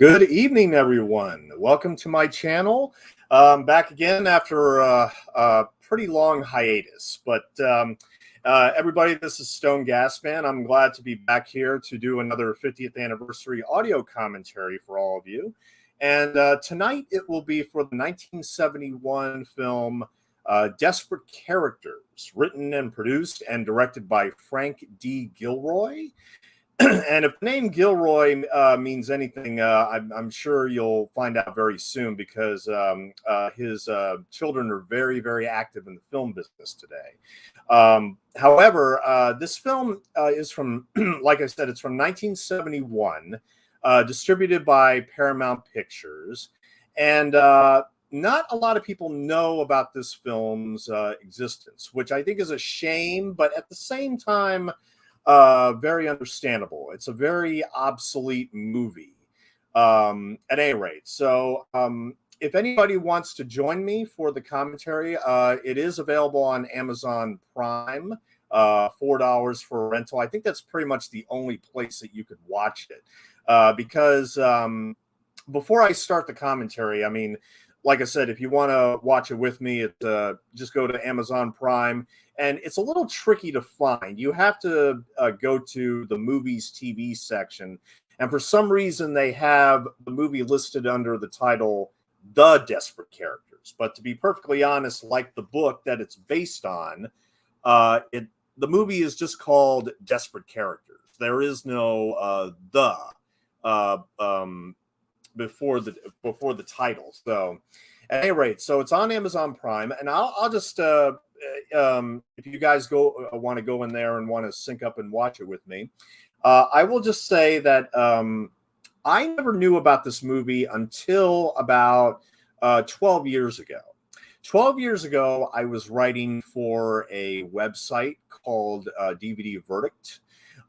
Good evening, everyone. Welcome to my channel. Back again after a pretty long hiatus. But everybody, this is Stone Gasman. I'm glad to be back here to do another 50th anniversary audio commentary for all of you. And tonight it will be for the 1971 film Desperate Characters, written and produced and directed by Frank D. Gilroy. And if the name Gilroy means anything, I'm sure you'll find out very soon because his children are very, very active in the film business today. However, this film is from, like I said, it's from 1971, distributed by Paramount Pictures. And not a lot of people know about this film's existence, which I think is a shame, but at the same time, very understandable. It's a very obsolete movie, at any rate. So if anybody wants to join me for the commentary, it is available on Amazon Prime, $4 for a rental. I think that's pretty much the only place that you could watch it, because before I start the commentary, I mean, like I said, if you want to watch it with me, just go to Amazon Prime. And it's a little tricky to find. You have to go to the movies TV section. And for some reason, they have the movie listed under the title, The Desperate Characters. But to be perfectly honest, like the book that it's based on, the movie is just called Desperate Characters. There is no before the title. So at any rate, so it's on Amazon Prime. And I'll just... if you guys want to go in there and want to sync up and watch it with me, I will just say that I never knew about this movie until about 12 years ago. 12 years ago, I was writing for a website called DVD Verdict,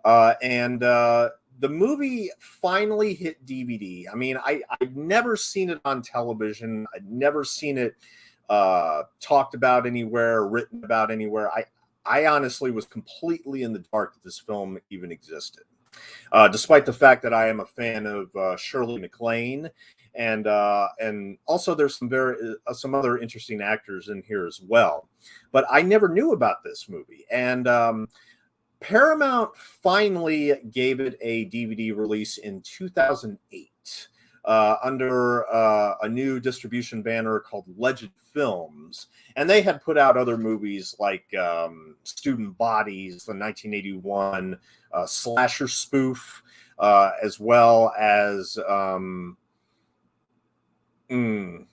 and the movie finally hit DVD. I mean, I'd never seen it on television. I'd never seen it talked about anywhere, written about anywhere. I honestly was completely in the dark that this film even existed, despite the fact that I am a fan of Shirley MacLaine, and also there's some other interesting actors in here as well. But I never knew about this movie, and Paramount finally gave it a DVD release in 2008. Under a new distribution banner called Legend Films. And they had put out other movies like Student Bodies, the 1981 slasher spoof, as well as Rhubarb,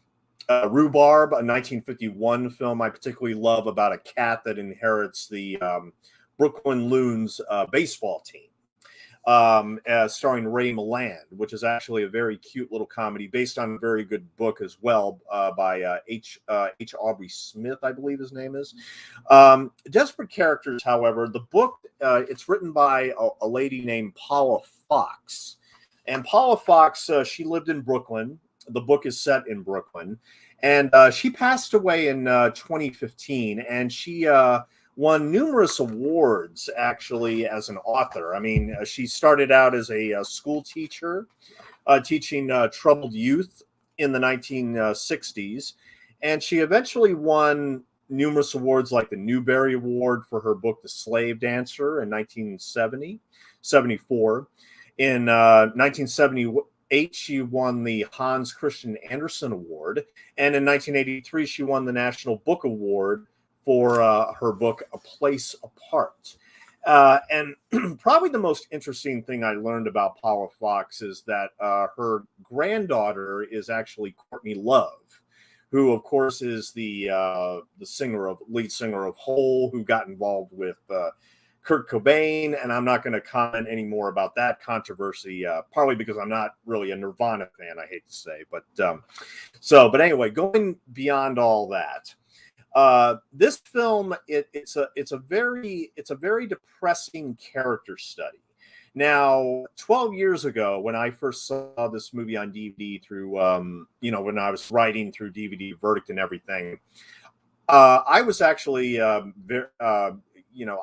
a 1951 film I particularly love about a cat that inherits the Brooklyn Loons baseball team. Starring Ray Milland, which is actually a very cute little comedy based on a very good book as well by H. Aubrey Smith, I believe his name is. Desperate Characters, however, the book, it's written by a lady named Paula Fox. And Paula Fox, she lived in Brooklyn. The book is set in Brooklyn. And she passed away in 2015, and she... won numerous awards, actually, as an author. I mean, she started out as a school teacher, teaching troubled youth in the 1960s. And she eventually won numerous awards like the Newbery Award for her book, The Slave Dancer, in 1974. In 1978, she won the Hans Christian Andersen Award. And in 1983, she won the National Book Award for her book, A Place Apart. And probably the most interesting thing I learned about Paula Fox is that her granddaughter is actually Courtney Love, who, of course, is the lead singer of Hole, who got involved with Kurt Cobain. And I'm not going to comment any more about that controversy, partly because I'm not really a Nirvana fan, I hate to say. But but anyway, going beyond all that, this film, it's a very depressing character study. Now, 12 years ago, when I first saw this movie on DVD through, when I was writing through DVD Verdict and everything, I was actually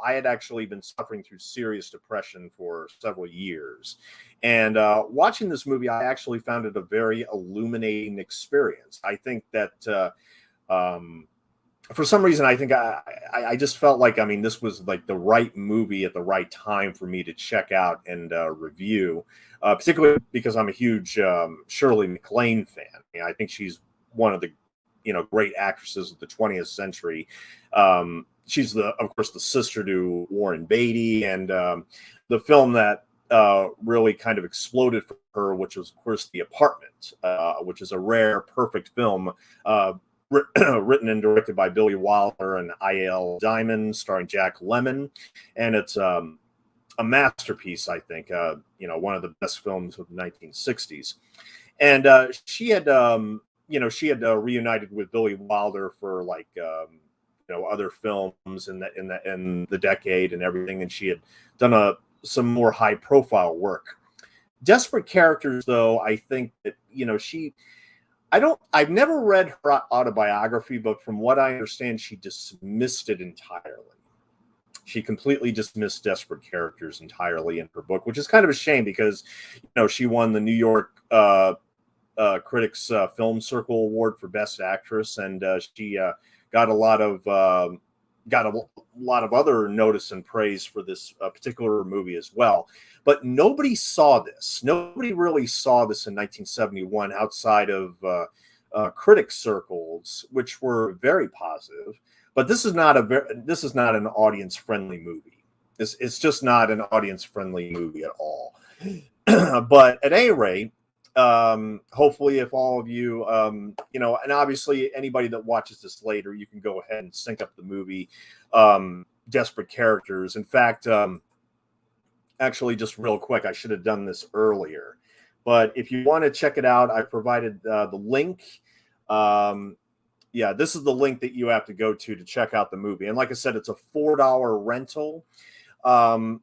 I had actually been suffering through serious depression for several years. And watching this movie, I actually found it a very illuminating experience. I think that for some reason, I think I just felt like, I mean, this was like the right movie at the right time for me to check out and review, particularly because I'm a huge Shirley MacLaine fan. I think she's one of the, great actresses of the 20th century. She's of course, the sister to Warren Beatty, and the film that really kind of exploded for her, which was, of course, The Apartment, which is a rare, perfect film. Written and directed by Billy Wilder and I.L. Diamond, starring Jack Lemmon, and it's a masterpiece. I think one of the best films of the 1960s. And she had reunited with Billy Wilder for like other films in the decade and everything, and she had done some more high profile work. Desperate Characters, though, I think that I've never read her autobiography, but from what I understand, she dismissed it entirely. She completely dismissed Desperate Characters entirely in her book, which is kind of a shame because, she won the New York Critics Film Circle Award for Best Actress, and she got a lot of other notice and praise for this particular movie as well. But nobody saw this. Nobody really saw this in 1971 outside of critic circles, which were very positive. But this is not an audience-friendly movie. It's just not an audience-friendly movie at all. But at any rate, hopefully, if all of you, and obviously anybody that watches this later, you can go ahead and sync up the movie, Desperate Characters. In fact, actually, just real quick, I should have done this earlier, but if you want to check it out, I provided the link. This is the link that you have to go to check out the movie. And like I said, it's a $4 rental,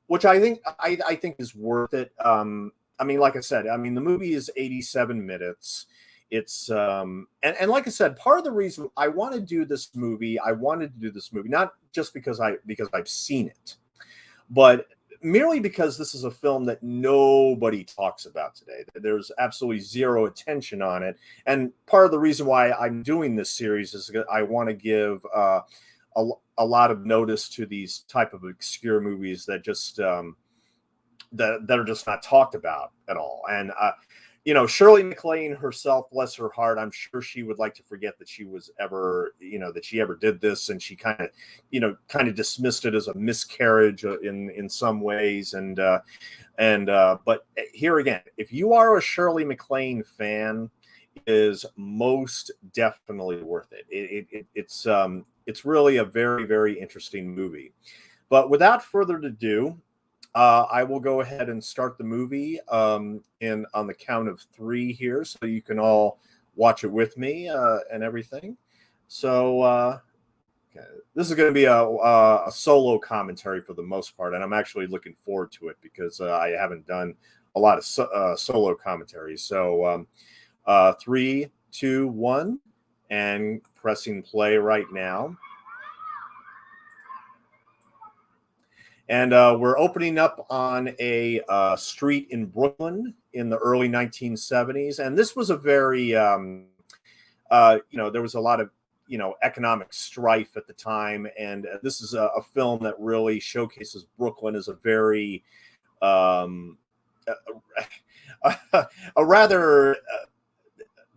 which I think is worth it. Like I said, the movie is 87 minutes. It's and like I said, part of the reason I wanted to do this movie, not just because I've seen it, but merely because this is a film that nobody talks about today. There's absolutely zero attention on it. And part of the reason why I'm doing this series is I want to give a lot of notice to these type of obscure movies that just that are just not talked about at all. And Shirley MacLaine herself, bless her heart, I'm sure she would like to forget that she was ever, that she ever did this, and she kind of dismissed it as a miscarriage in some ways. But here again, if you are a Shirley MacLaine fan, it is most definitely worth it. It's really a very, very interesting movie. But without further ado, I will go ahead and start the movie on the count of 3 here, so you can all watch it with me and everything. So okay. This is going to be a solo commentary for the most part, and I'm actually looking forward to it because I haven't done a lot of solo commentaries. So 3, 2, 1, and pressing play right now. And we're opening up on a street in Brooklyn in the early 1970s. And this was a very, there was a lot of, economic strife at the time. And this is a film that really showcases Brooklyn as a very, a rather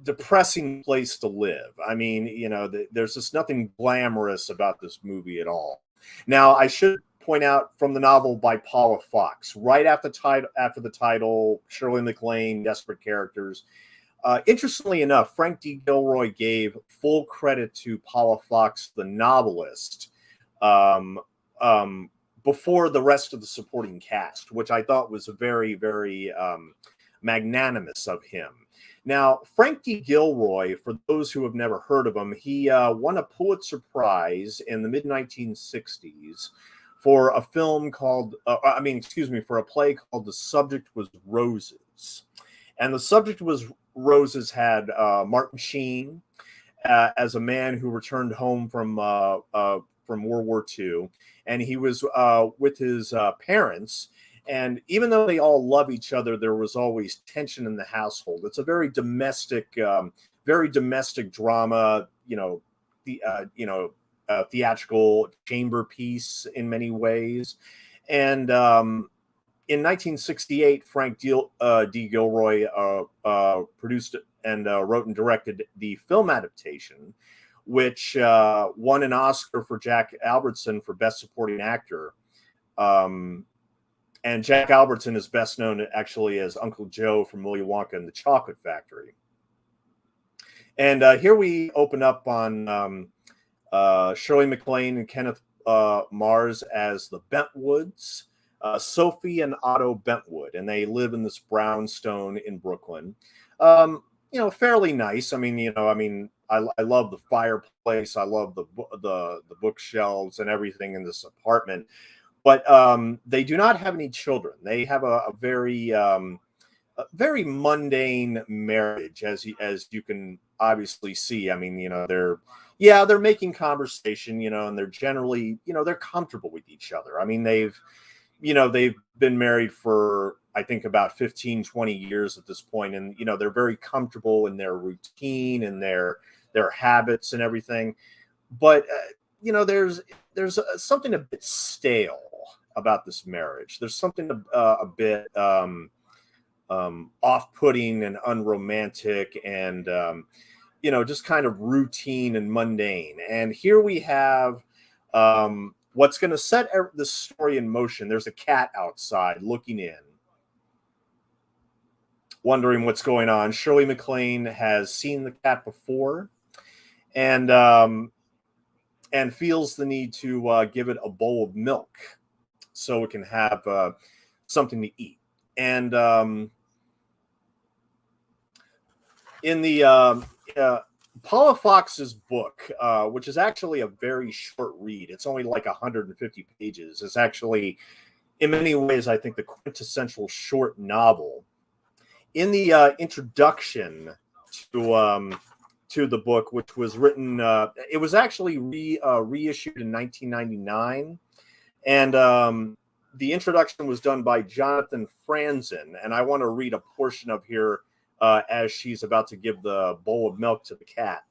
depressing place to live. There's just nothing glamorous about this movie at all. Now, I should point out from the novel by Paula Fox, right after the title, Shirley MacLaine, Desperate Characters. Interestingly enough, Frank D. Gilroy gave full credit to Paula Fox, the novelist, before the rest of the supporting cast, which I thought was very, very magnanimous of him. Now, Frank D. Gilroy, for those who have never heard of him, he won a Pulitzer Prize in the mid-1960s for a film called, for a play called The Subject Was Roses. And The Subject Was Roses had Martin Sheen as a man who returned home from World War II. and he was with his parents. And even though they all love each other, there was always tension in the household. It's a very domestic drama. Theatrical chamber piece in many ways. And in 1968, Frank D. Gilroy produced and wrote and directed the film adaptation, which won an Oscar for Jack Albertson for Best Supporting Actor. And Jack Albertson is best known actually as Uncle Joe from Willy Wonka and the Chocolate Factory. And here we open up on Shirley MacLaine and Kenneth Mars as the Bentwoods, Sophie and Otto Bentwood, and they live in this brownstone in Brooklyn. Fairly nice. I love the fireplace. I love the bookshelves and everything in this apartment. But they do not have any children. They have a very mundane marriage, as you can obviously see. They're making conversation, and they're generally, they're comfortable with each other. They've been married for, I think, about 15, 20 years at this point. And, they're very comfortable in their routine and their habits and everything. But, there's something a bit stale about this marriage. There's something a bit off-putting and unromantic and, just kind of routine and mundane. And here we have what's going to set the story in motion. There's a cat outside looking in, wondering what's going on. Shirley MacLaine has seen the cat before and feels the need to give it a bowl of milk so it can have something to eat. And in the Paula Fox's book, which is actually a very short read, it's only like 150 pages. It's actually, in many ways, I think, the quintessential short novel. In the introduction to the book, which was written, it was actually reissued in 1999, and the introduction was done by Jonathan Franzen, and I want to read a portion of here as she's about to give the bowl of milk to the cat.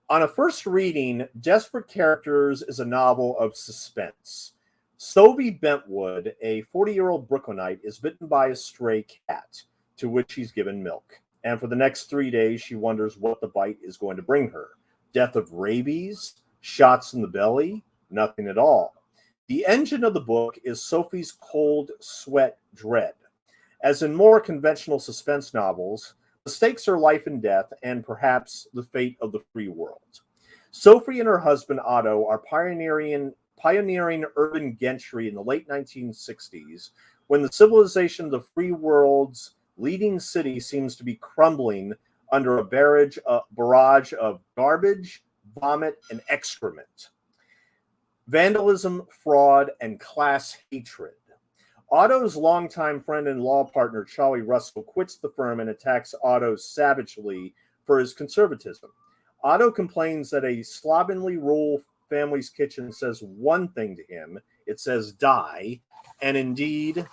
On a first reading, Desperate Characters is a novel of suspense. Sophie Bentwood, a 40-year-old Brooklynite, is bitten by a stray cat, to which she's given milk. And for the next 3 days, she wonders what the bite is going to bring her. Death of rabies? Shots in the belly? Nothing at all. The engine of the book is Sophie's cold sweat dread. As in more conventional suspense novels, the stakes are life and death and perhaps the fate of the free world. Sophie and her husband Otto are pioneering urban gentry in the late 1960s, when the civilization of the free world's leading city seems to be crumbling under a barrage of garbage, vomit, and excrement. Vandalism, fraud, and class hatred. Otto's longtime friend and law partner, Charlie Russell, quits the firm and attacks Otto savagely for his conservatism. Otto complains that a slovenly rural family's kitchen says one thing to him. It says die. And indeed,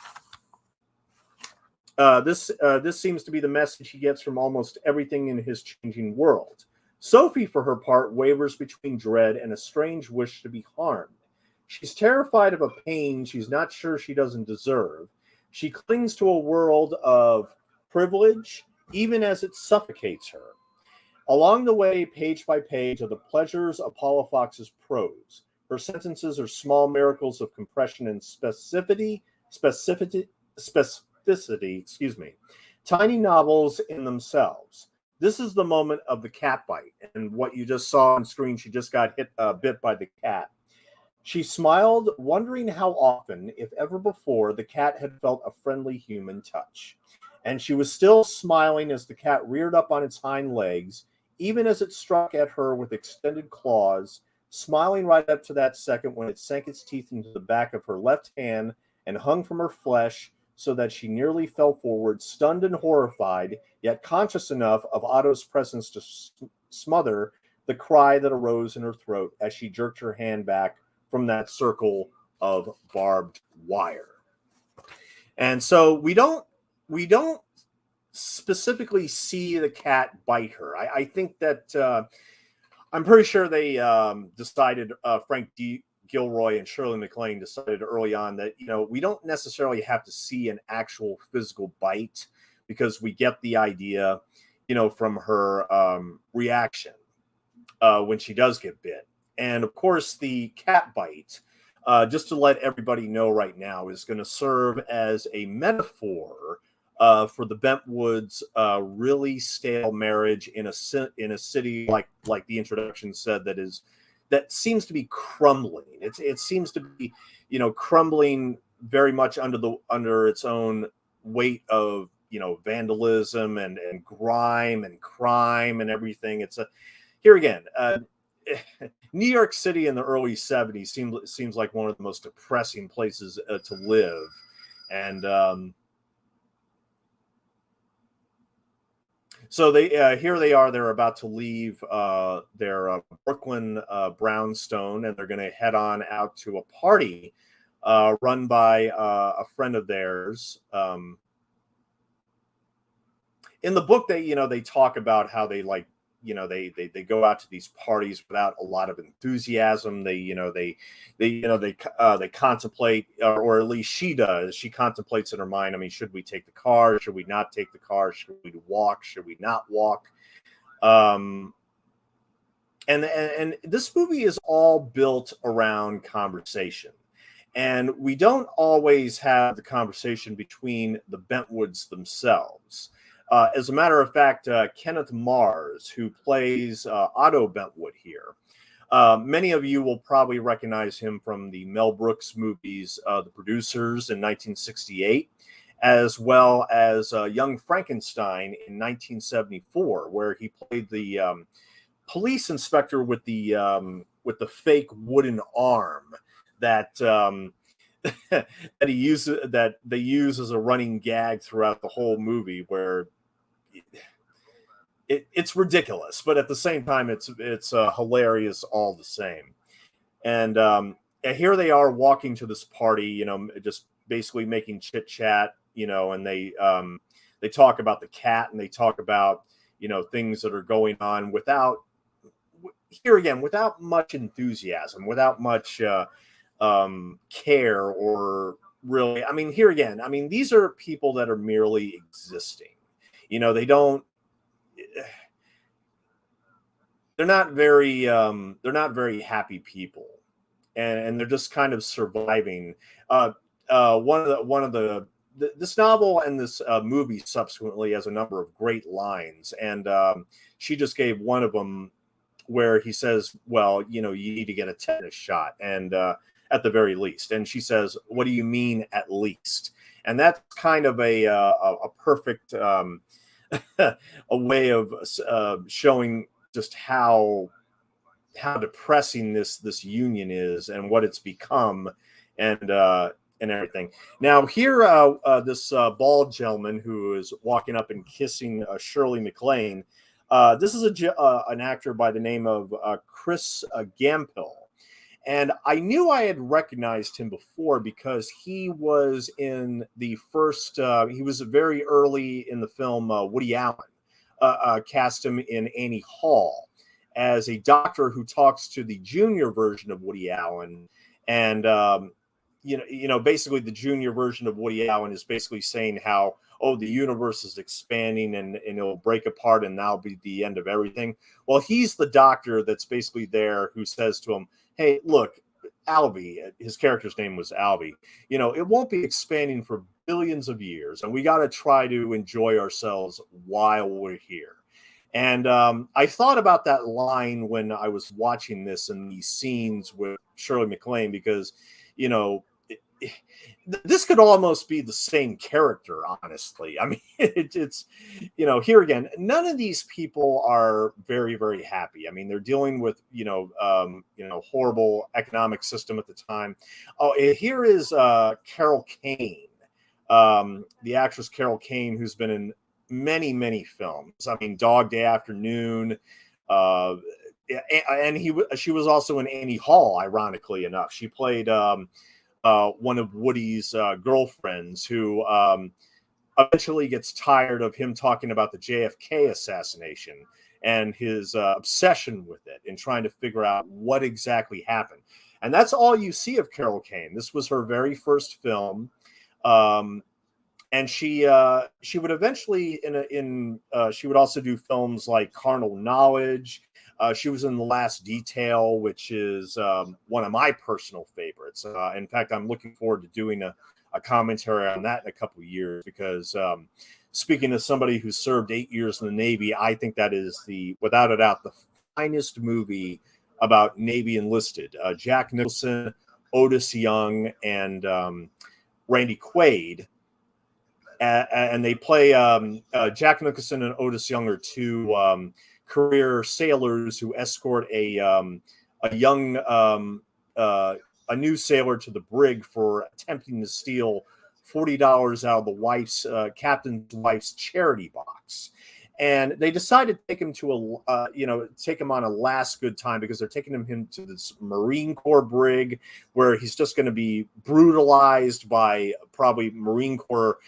this seems to be the message he gets from almost everything in his changing world. Sophie, for her part, wavers between dread and a strange wish to be harmed. She's terrified of a pain she's not sure she doesn't deserve. She clings to a world of privilege, even as it suffocates her. Along the way, page by page, are the pleasures of Paula Fox's prose. Her sentences are small miracles of compression and specificity, tiny novels in themselves. This is the moment of the cat bite, and what you just saw on screen, she just got bit by the cat. She smiled, wondering how often, if ever before, the cat had felt a friendly human touch. And she was still smiling as the cat reared up on its hind legs, even as it struck at her with extended claws, smiling right up to that second when it sank its teeth into the back of her left hand and hung from her flesh so that she nearly fell forward, stunned and horrified, yet conscious enough of Otto's presence to smother the cry that arose in her throat as she jerked her hand back from that circle of barbed wire. And so we don't specifically see the cat bite her. I think that I'm pretty sure they decided, Gilroy and Shirley MacLaine decided early on that, we don't necessarily have to see an actual physical bite, because we get the idea, from her reaction when she does get bit. And of course, the cat bite, just to let everybody know right now, is going to serve as a metaphor for the Bentwoods' really stale marriage in a city like the introduction said, that seems to be crumbling. It seems to be, crumbling very much under its own weight of, vandalism and grime and crime and everything. It's a here again. New York City in the early '70s seems like one of the most depressing places to live, and so here they are. They're about to leave their Brooklyn brownstone, and they're going to head on out to a party run by a friend of theirs. In the book, they talk about how they they go out to these parties without a lot of enthusiasm. They contemplate, or at least she does. She contemplates in her mind. I mean, should we take the car? Should we not take the car? Should we walk? Should we not walk? And this movie is all built around conversation, and we don't always have the conversation between the Bentwoods themselves. As a matter of fact, Kenneth Mars, who plays Otto Bentwood here, many of you will probably recognize him from the Mel Brooks movies, The Producers in 1968, as well as Young Frankenstein in 1974, where he played the police inspector with the fake wooden arm that that they use as a running gag throughout the whole movie, where it's ridiculous, but at the same time, it's hilarious all the same. And here they are walking to this party, just basically making chit chat, and they talk about the cat, and they talk about things that are going on without much enthusiasm, without much care, or really. I mean, here again, I mean, these are people that are merely existing. They don't. They're not very happy people, and they're just kind of surviving. One of the this novel and this movie subsequently has a number of great lines, and she just gave one of them where he says, "Well, you need to get a tetanus shot, and at the very least." And she says, "What do you mean, at least?" And that's kind of a perfect a way of showing just how depressing this union is, and what it's become, and everything. Now here, this bald gentleman who is walking up and kissing Shirley MacLaine. This is an actor by the name of Chris Gampill. And I knew I had recognized him before, because he was in the first, he was very early in the film Woody Allen. Cast him in Annie Hall as a doctor who talks to the junior version of Woody Allen. And, basically the junior version of Woody Allen is basically saying how, oh, the universe is expanding, and it'll break apart, and that'll be the end of everything. Well, he's the doctor that's basically there, who says to him, hey, look, Alvy, his character's name was Alvy, it won't be expanding for billions of years, and we got to try to enjoy ourselves while we're here. And I thought about that line when I was watching this and these scenes with Shirley MacLaine, because, this could almost be the same character, honestly. I mean, it's here again, none of these people are very, very happy. I mean, they're dealing with horrible economic system at the time. Oh, here is Carol Kane, the actress Carol Kane, who's been in many, many films. I mean, Dog Day Afternoon, and she was also in Annie Hall. Ironically enough, she played one of Woody's girlfriends who eventually gets tired of him talking about the JFK assassination and his obsession with it and trying to figure out what exactly happened. And that's all you see of Carol Kane. This was her very first film. And she would eventually she would also do films like Carnal Knowledge. She was in The Last Detail, which is one of my personal favorites. In fact, I'm looking forward to doing a commentary on that in a couple of years because speaking as somebody who served 8 years in the Navy, I think that is without a doubt, the finest movie about Navy enlisted. Jack Nicholson, Otis Young, and Randy Quaid. And they play Jack Nicholson and Otis Young are two career sailors who escort a young a new sailor to the brig for attempting to steal $40 out of the captain's wife's charity box. And they decide to take him to take him on a last good time because they're taking him to this Marine Corps brig where he's just going to be brutalized by probably Marine Corps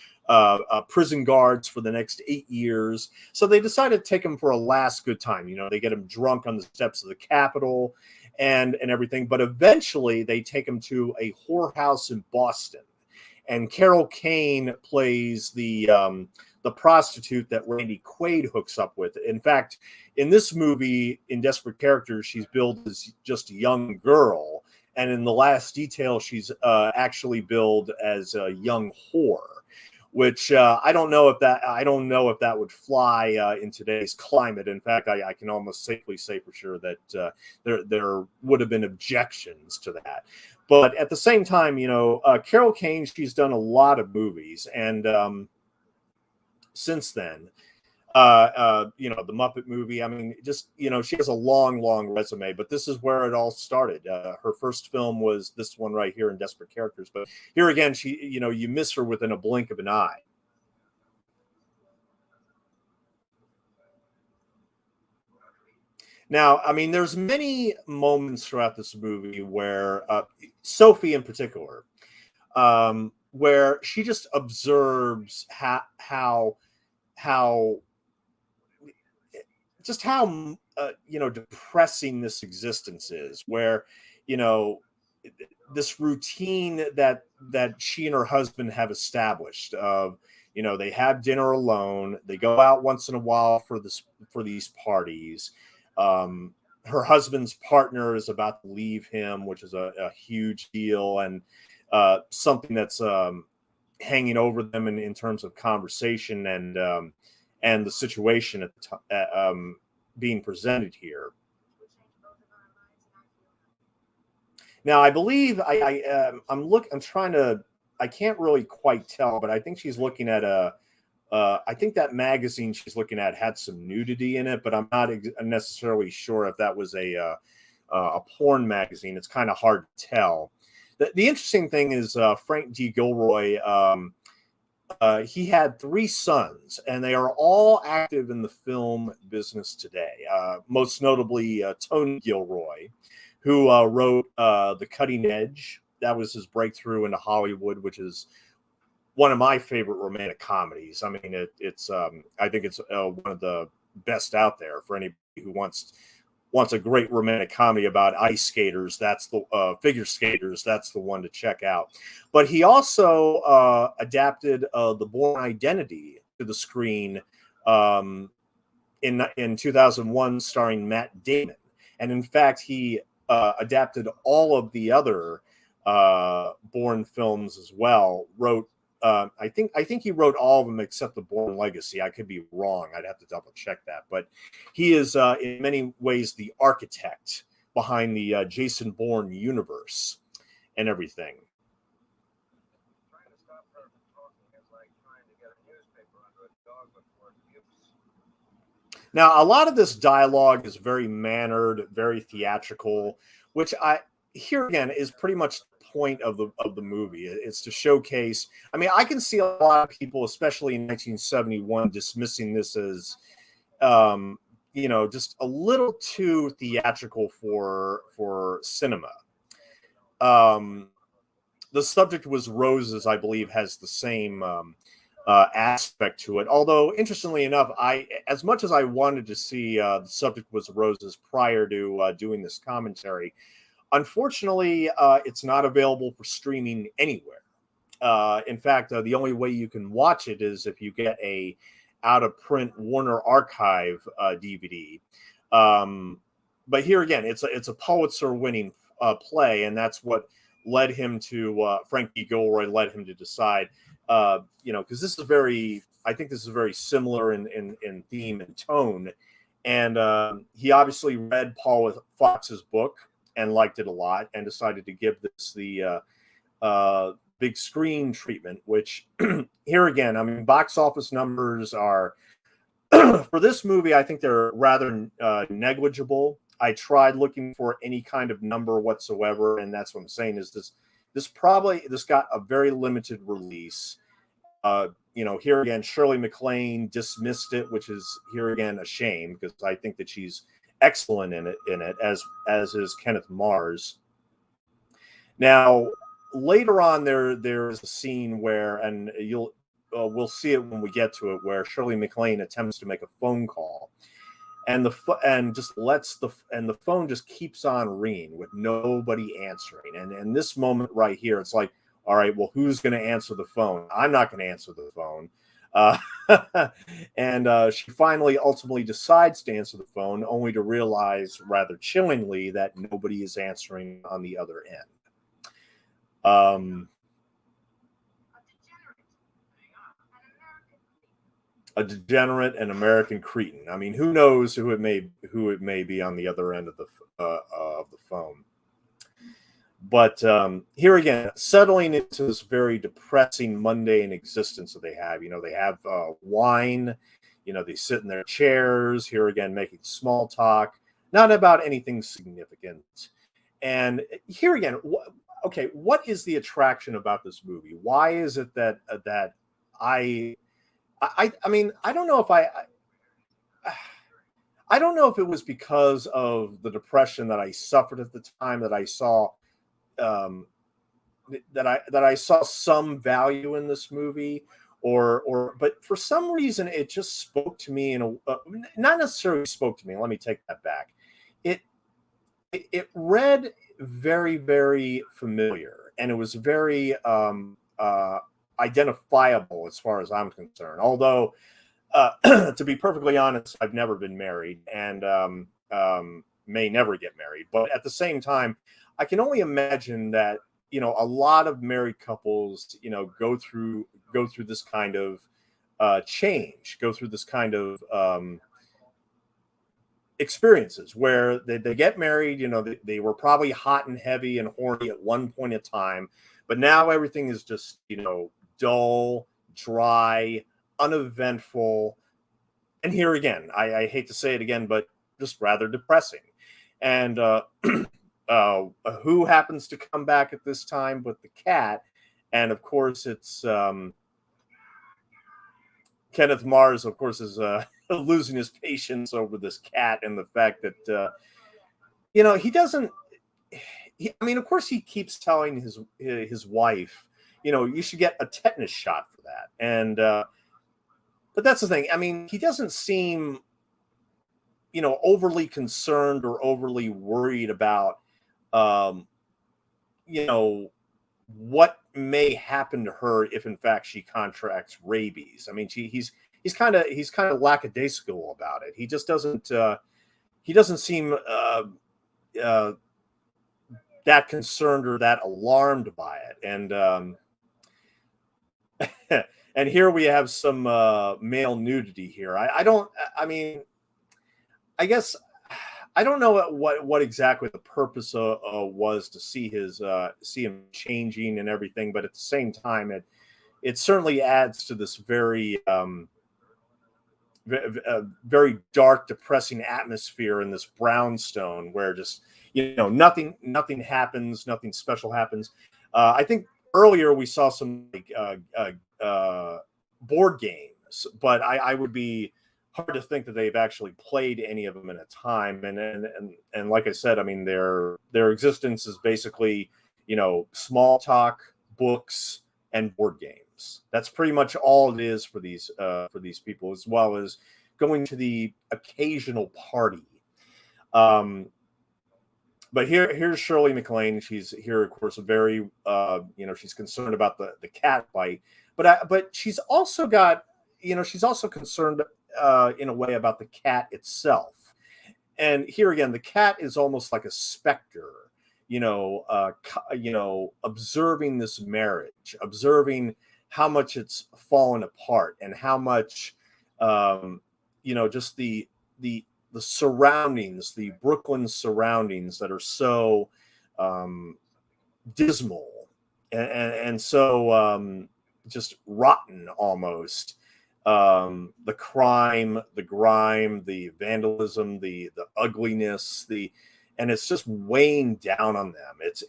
prison guards for the next 8 years. So they decided to take him for a last good time. They get him drunk on the steps of the Capitol and everything. But eventually they take him to a whorehouse in Boston. And Carol Kane plays the prostitute that Randy Quaid hooks up with. In fact, in this movie, in Desperate Characters, she's billed as just a young girl. And in The Last Detail, she's actually billed as a young whore. Which I don't know if that would fly in today's climate. In fact, I can almost safely say for sure that there would have been objections to that. But at the same time, Carol Kane, she's done a lot of movies, and since then, the Muppet movie. I mean, just she has a long resume, but this is where it all started. Her first film was this one right here in Desperate Characters, but here again, she you miss her within a blink of an eye. Now, I mean, there's many moments throughout this movie where Sophie, in particular, where she just observes how depressing this existence is, where this routine that she and her husband have established of they have dinner alone, they go out once in a while for these parties. Her husband's partner is about to leave him, which is a huge deal, and something that's hanging over them in terms of conversation and the situation at the time being presented here. Now, I believe I'm trying to. I can't really quite tell, but I think she's looking at I think that magazine she's looking at had some nudity in it, but I'm not necessarily sure if that was a porn magazine. It's kind of hard to tell. The interesting thing is Frank D. Gilroy. He had 3 sons, and they are all active in the film business today. Most notably, Tony Gilroy, who wrote The Cutting Edge. That was his breakthrough into Hollywood, which is one of my favorite romantic comedies. I mean, I think it's one of the best out there for anybody who wants a great romantic comedy about ice skaters. That's the figure skaters. That's the one to check out. But he also adapted The Bourne Identity to the screen in 2001, starring Matt Damon. And in fact, he adapted all of the other Bourne films as well. Wrote I think he wrote all of them except The Bourne Legacy. I could be wrong. I'd have to double check that. But he is in many ways the architect behind the Jason Bourne universe and everything. Now, a lot of this dialogue is very mannered, very theatrical, which here again is pretty much point of the movie. It's to showcase. I mean, I can see a lot of people, especially in 1971, dismissing this as just a little too theatrical for cinema. Um, the subject was roses, I believe, has the same aspect to it. Although, interestingly enough, as much as I wanted to see the subject was roses prior to doing this commentary, unfortunately, it's not available for streaming anywhere. In fact, the only way you can watch it is if you get a out of print Warner Archive DVD. But here again, it's a Pulitzer winning play, and that's what led him to Frankie Gilroy led him to decide, because I think this is very similar in theme and tone, and he obviously read Paul Fox's book and liked it a lot, and decided to give this the big screen treatment, which here again, I mean, box office numbers are for this movie, I think they're rather negligible. I tried looking for any kind of number whatsoever, and that's what I'm saying is this got a very limited release. Here again, Shirley MacLaine dismissed it, which is here again a shame, because I think that she's excellent in it as is Kenneth Mars. Now, later on, there's a scene where, and we'll see it when we get to it, where Shirley MacLaine attempts to make a phone call, and the phone just keeps on ringing with nobody answering. And in this moment right here, it's like, all right, well, who's going to answer the phone? I'm not going to answer the phone. And she finally ultimately decides to answer the phone, only to realize rather chillingly that nobody is answering on the other end. A degenerate and American cretin. I mean, who knows who it may be on the other end of the phone. But here again, settling into this very depressing, mundane existence that they have. They have wine. They sit in their chairs. Here again, making small talk, not about anything significant. And here again, what is the attraction about this movie? Why is it that I mean, I don't know if it was because of the depression that I suffered at the time that I saw that I saw some value in this movie, but for some reason it just spoke to me not necessarily spoke to me. Let me take that back. It read very, very familiar, and it was very identifiable as far as I'm concerned. Although, to be perfectly honest, I've never been married and may never get married. But at the same time, I can only imagine that a lot of married couples go through this kind of change, go through this kind of experiences where they get married. They were probably hot and heavy and horny at one point in time, but now everything is just dull, dry, uneventful. And here again, I hate to say it again, but just rather depressing. And who happens to come back at this time but the cat? And of course, it's Kenneth Mars, of course, is losing his patience over this cat and the fact that he doesn't. I mean, of course, he keeps telling his wife, you should get a tetanus shot for that. And but that's the thing. I mean, he doesn't seem overly concerned or overly worried about what may happen to her if in fact she contracts rabies. I mean, he's kind of lackadaisical about it. He just doesn't seem that concerned or that alarmed by it. And and here we have some male nudity here. I guess I don't know what exactly the purpose was to see him changing and everything, but at the same time, it certainly adds to this very very dark, depressing atmosphere in this brownstone where just nothing happens, nothing special happens. I think earlier we saw some board games, but I would be hard to think that they've actually played any of them in a time. And like I said, I mean, their existence is basically, you know, small talk, books, and board games. That's pretty much all it is for these people, as well as going to the occasional party. But here's Shirley MacLaine. She's here, of course, a very you know, she's concerned about the cat bite, but she's also got, you know, she's also concerned in a way about the cat itself. And here again, the cat is almost like a specter, you know, observing this marriage, observing how much it's fallen apart, and how much, you know, just the surroundings, the Brooklyn surroundings that are so dismal and so just rotten almost. The crime, the grime, the vandalism, the ugliness, and it's just weighing down on them. It's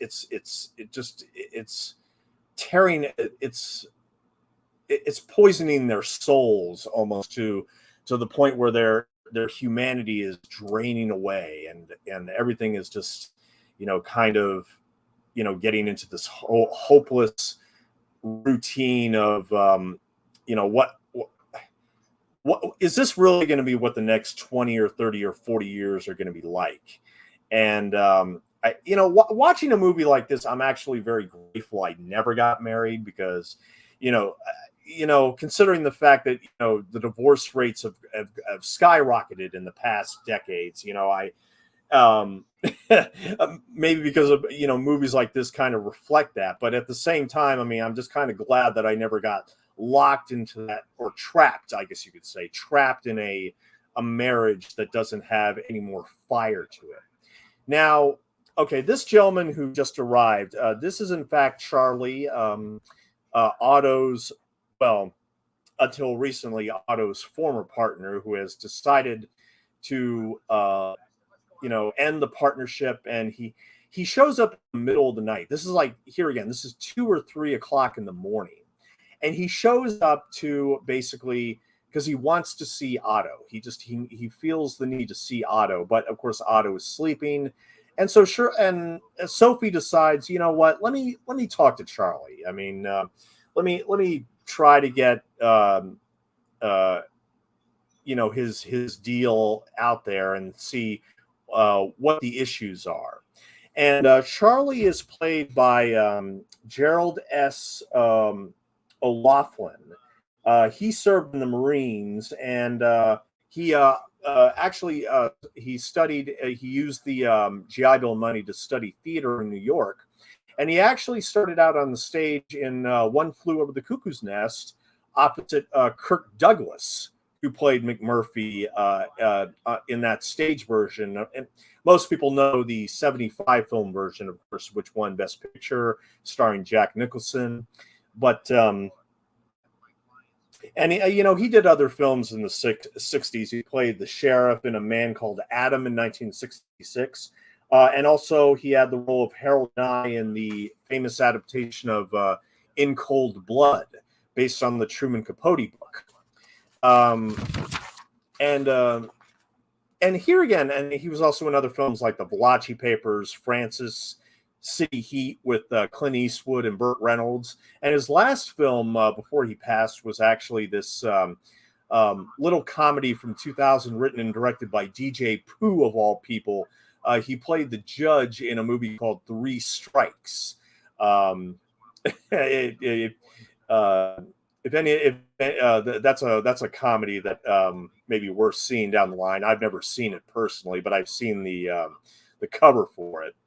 tearing, it's poisoning their souls almost to the point where their humanity is draining away, and everything is just, you know, kind of, you know, getting into this hopeless routine of, you know, what is this really going to be what the next 20 or 30 or 40 years are going to be like? And you know, watching a movie like this, I'm actually very grateful I never got married, because, you know, considering the fact that, you know, the divorce rates have skyrocketed in the past decades, you know, maybe because of, you know, movies like this kind of reflect that. But at the same time, I mean, I'm just kind of glad that I never got locked into that, or trapped, I guess you could say, trapped in a marriage that doesn't have any more fire to it. Now, okay, this gentleman who just arrived, this is in fact Charlie, Otto's, well, until recently, Otto's former partner, who has decided to, you know, end the partnership. And he shows up in the middle of the night. This is like, here again, this is 2 or 3 o'clock in the morning. And he shows up to basically, because he wants to see Otto. He feels the need to see Otto, but of course Otto is sleeping. And so sure, and Sophie decides, you know what, let me talk to Charlie. I mean, let me try to get you know, his deal out there and see what the issues are. And Charlie is played by Gerald S. O'Laughlin. He served in the Marines, and he actually he studied. He used the GI Bill money to study theater in New York, and he actually started out on the stage in One Flew Over the Cuckoo's Nest opposite Kirk Douglas, who played McMurphy in that stage version. And most people know the 75 film version, of course, which won Best Picture, starring Jack Nicholson. But and you know, he did other films in the 60s. He played the sheriff in A Man Called Adam in 1966. And also he had the role of Harold Nye in the famous adaptation of In Cold Blood, based on the Truman Capote book. And here again, and he was also in other films like The Valachi Papers, Francis, City Heat with Clint Eastwood and Burt Reynolds. And his last film before he passed was actually this little comedy from 2000, written and directed by DJ Pooh, of all people. He played the judge in a movie called Three Strikes. That's a comedy that maybe worth seeing down the line. I've never seen it personally, but I've seen the cover for it.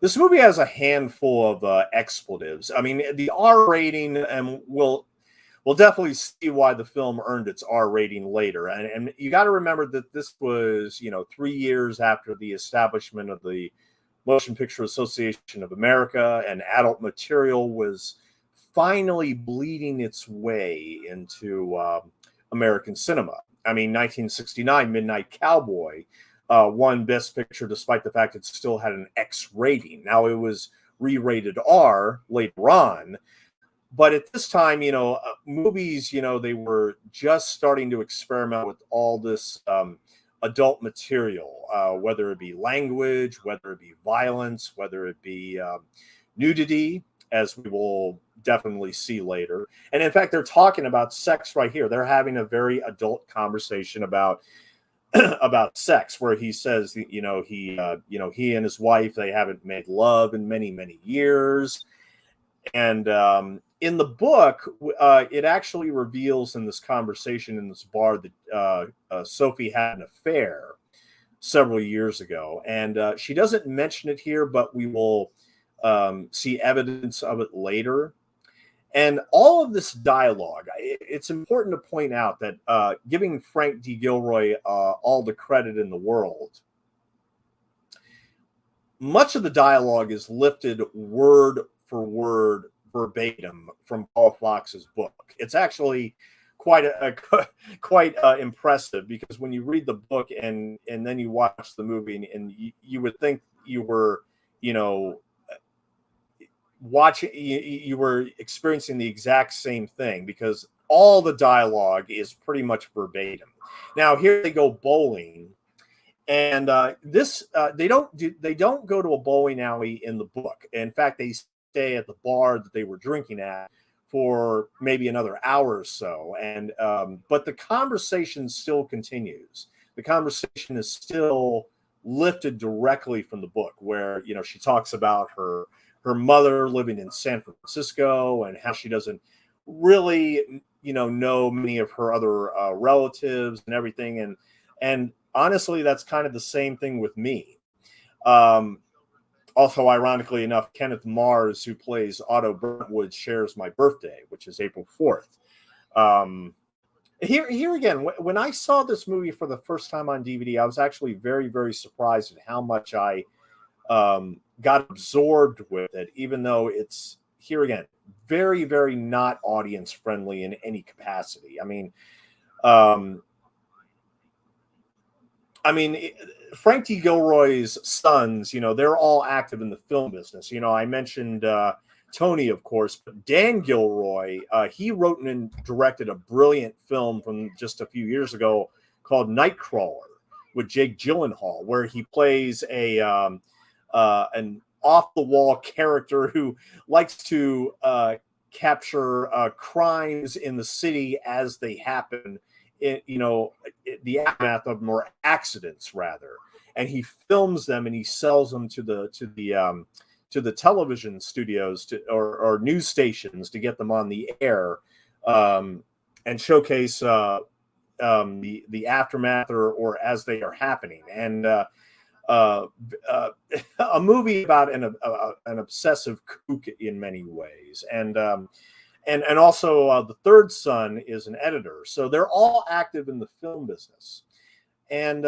This movie has a handful of expletives. I mean, the R rating, and we'll definitely see why the film earned its R rating later. And you got to remember that this was, you know, 3 years after the establishment of the Motion Picture Association of America, and adult material was finally bleeding its way into American cinema. I mean, 1969, Midnight Cowboy won Best Picture, despite the fact it still had an X rating. Now, it was re-rated R later on, but at this time, movies, they were just starting to experiment with all this adult material, whether it be language, whether it be violence, whether it be nudity, as we will definitely see later. And in fact, they're talking about sex right here. They're having a very adult conversation about about sex, where he says, he and his wife, they haven't made love in many, many years. And in the book, it actually reveals in this conversation in this bar that Sophie had an affair several years ago. And she doesn't mention it here, but we will see evidence of it later. And all of this dialogue, it's important to point out that giving Frank D. Gilroy all the credit in the world, much of the dialogue is lifted word for word, verbatim from Paul Fox's book. It's actually quite impressive, because when you read the book and then you watch the movie, and you would think you were, watching, you were experiencing the exact same thing, because all the dialogue is pretty much verbatim. Now here they go bowling, and they don't go to a bowling alley in the book. In fact, they stay at the bar that they were drinking at for maybe another hour or so, and but the conversation still continues. The conversation is still lifted directly from the book, where she talks about her mother living in San Francisco, and how she doesn't really know many of her other relatives and everything. And honestly, that's kind of the same thing with me. Also, ironically enough, Kenneth Mars, who plays Otto Burntwood, shares my birthday, which is April 4th. Here again, when I saw this movie for the first time on DVD, I was actually very, very surprised at how much I got absorbed with it, even though it's, here again, very, very not audience friendly in any capacity. Frank D. Gilroy's sons, they're all active in the film business. I mentioned Tony, of course, but Dan Gilroy, he wrote and directed a brilliant film from just a few years ago called Nightcrawler with Jake Gyllenhaal, where he plays an off-the-wall character who likes to capture crimes in the city as they happen, the aftermath of them, or accidents rather, and he films them and he sells them to the television studios or news stations to get them on the air, and showcase the aftermath or as they are happening. And a movie about an obsessive kook in many ways. And also the third son is an editor, so they're all active in the film business. And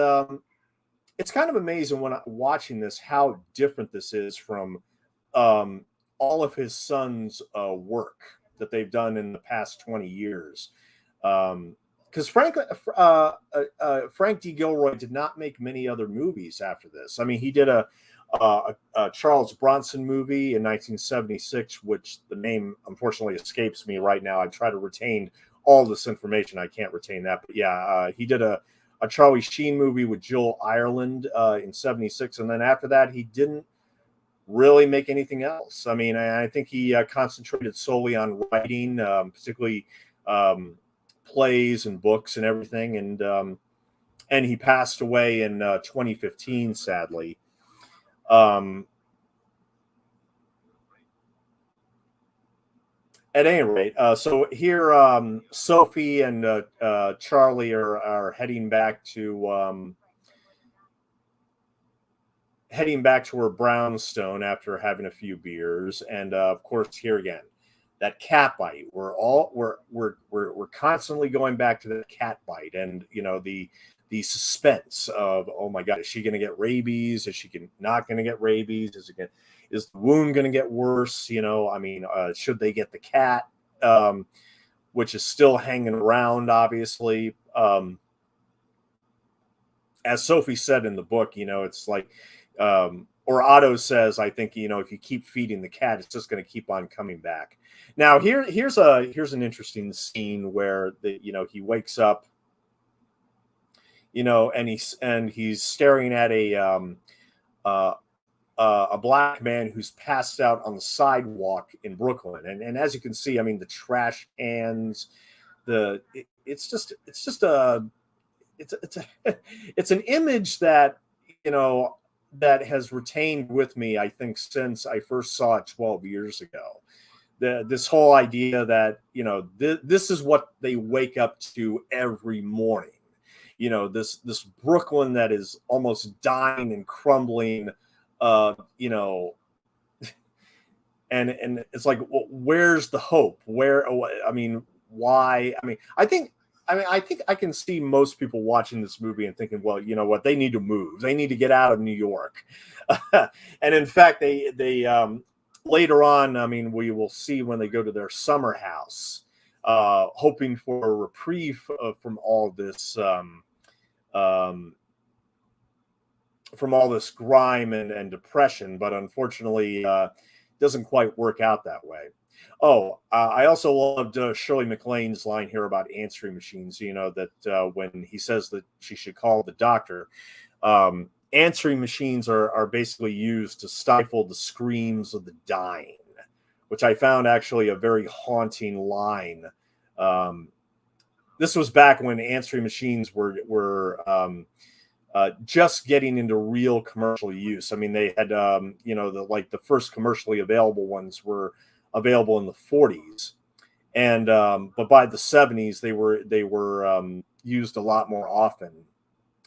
it's kind of amazing when watching this how different this is from all of his sons' work that they've done in the past 20 years. Because Frank D. Gilroy did not make many other movies after this. He did a Charles Bronson movie in 1976, which the name unfortunately escapes me right now. I try to retain all this information. I can't retain that. But yeah, he did a Charlie Sheen movie with Jill Ireland in 76. And then after that, he didn't really make anything else. I think he concentrated solely on writing, particularly plays and books and everything. And he passed away in 2015, sadly. At any rate, so here Sophie and Charlie are heading back to her brownstone after having a few beers, and of course, here again, that cat bite. We're constantly going back to the cat bite, and the suspense of, oh my God, is she going to get rabies? Is she not going to get rabies? Is the wound going to get worse? Should they get the cat, which is still hanging around, obviously. As Sophie said in the book, it's like or Otto says, I think, if you keep feeding the cat, it's just going to keep on coming back. Now here's an interesting scene where he wakes up, and he's staring at uh, a black man who's passed out on the sidewalk in Brooklyn. And as you can see, I mean, the trash cans, it's a it's an image that, that has retained with me, I think, since I first saw it 12 years ago. This whole idea that, this is what they wake up to every morning. This Brooklyn that is almost dying and crumbling, uh, you know, and it's like, well, where's the hope? I mean, why? I think I can see most people watching this movie and thinking, well, you know what, they need to move. They need to get out of New York. And in fact, they later on, I mean, we will see when they go to their summer house, hoping for a reprieve from all this, um, from all this grime and depression, but unfortunately, doesn't quite work out that way. Oh, I also loved Shirley MacLaine's line here about answering machines. That when he says that she should call the doctor, answering machines are basically used to stifle the screams of the dying, which I found actually a very haunting line. This was back when answering machines were just getting into real commercial use. I mean, they had the first commercially available ones were available in the 40s, and but by the 70s they were used a lot more often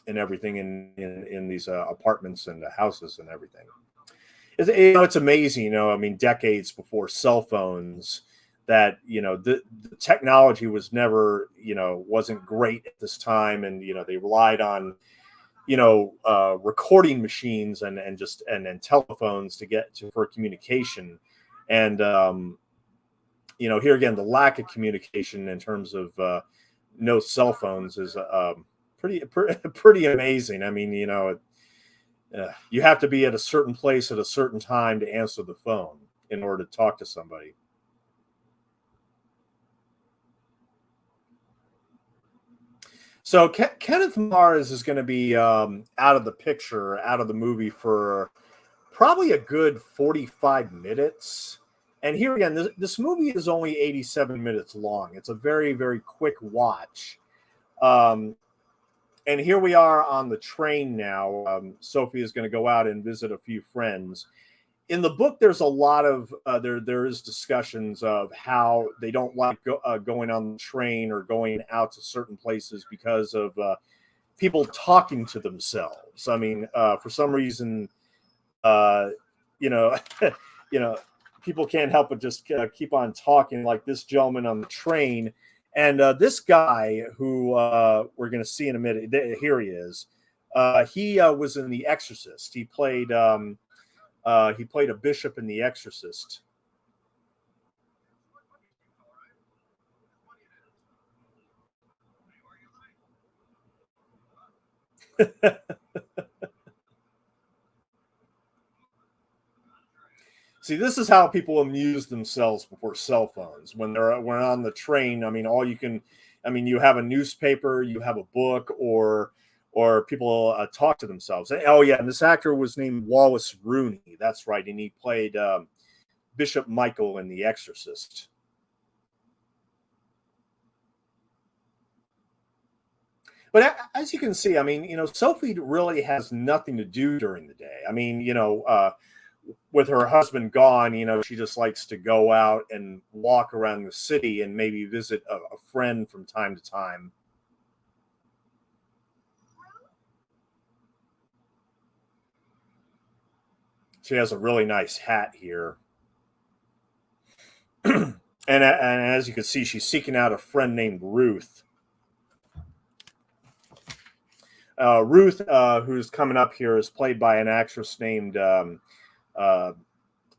and everything in these apartments and houses and everything. It's amazing, I mean, decades before cell phones, that the technology was never, wasn't great at this time, and they relied on recording machines and telephones to get to for communication. And here again, the lack of communication in terms of no cell phones is pretty amazing. I mean, you have to be at a certain place at a certain time to answer the phone in order to talk to somebody. So Kenneth Mars is going to be out of the picture, out of the movie for probably a good 45 minutes. And here again, this movie is only 87 minutes long. It's a very, very quick watch. Um, and here we are on the train now. Sophie is going to go out and visit a few friends. In the book, there's a lot of there is discussions of how they don't like going on the train or going out to certain places because of people talking to themselves. I mean, for some reason, you know, people can't help but just keep on talking, like this gentleman on the train. And this guy who we're going to see in a minute, here he is. He was in The Exorcist. He played a bishop in The Exorcist. See, this is how people amuse themselves before cell phones. When when on the train, I mean, you have a newspaper, you have a book, or people talk to themselves. Oh yeah, and this actor was named Wallace Rooney. That's right, and he played Bishop Michael in The Exorcist. But as you can see, I mean, Sophie really has nothing to do during the day. I mean, with her husband gone, she just likes to go out and walk around the city and maybe visit a friend from time to time. She has a really nice hat here. And as you can see, she's seeking out a friend named Ruth. Ruth, who's coming up here, is played by an actress named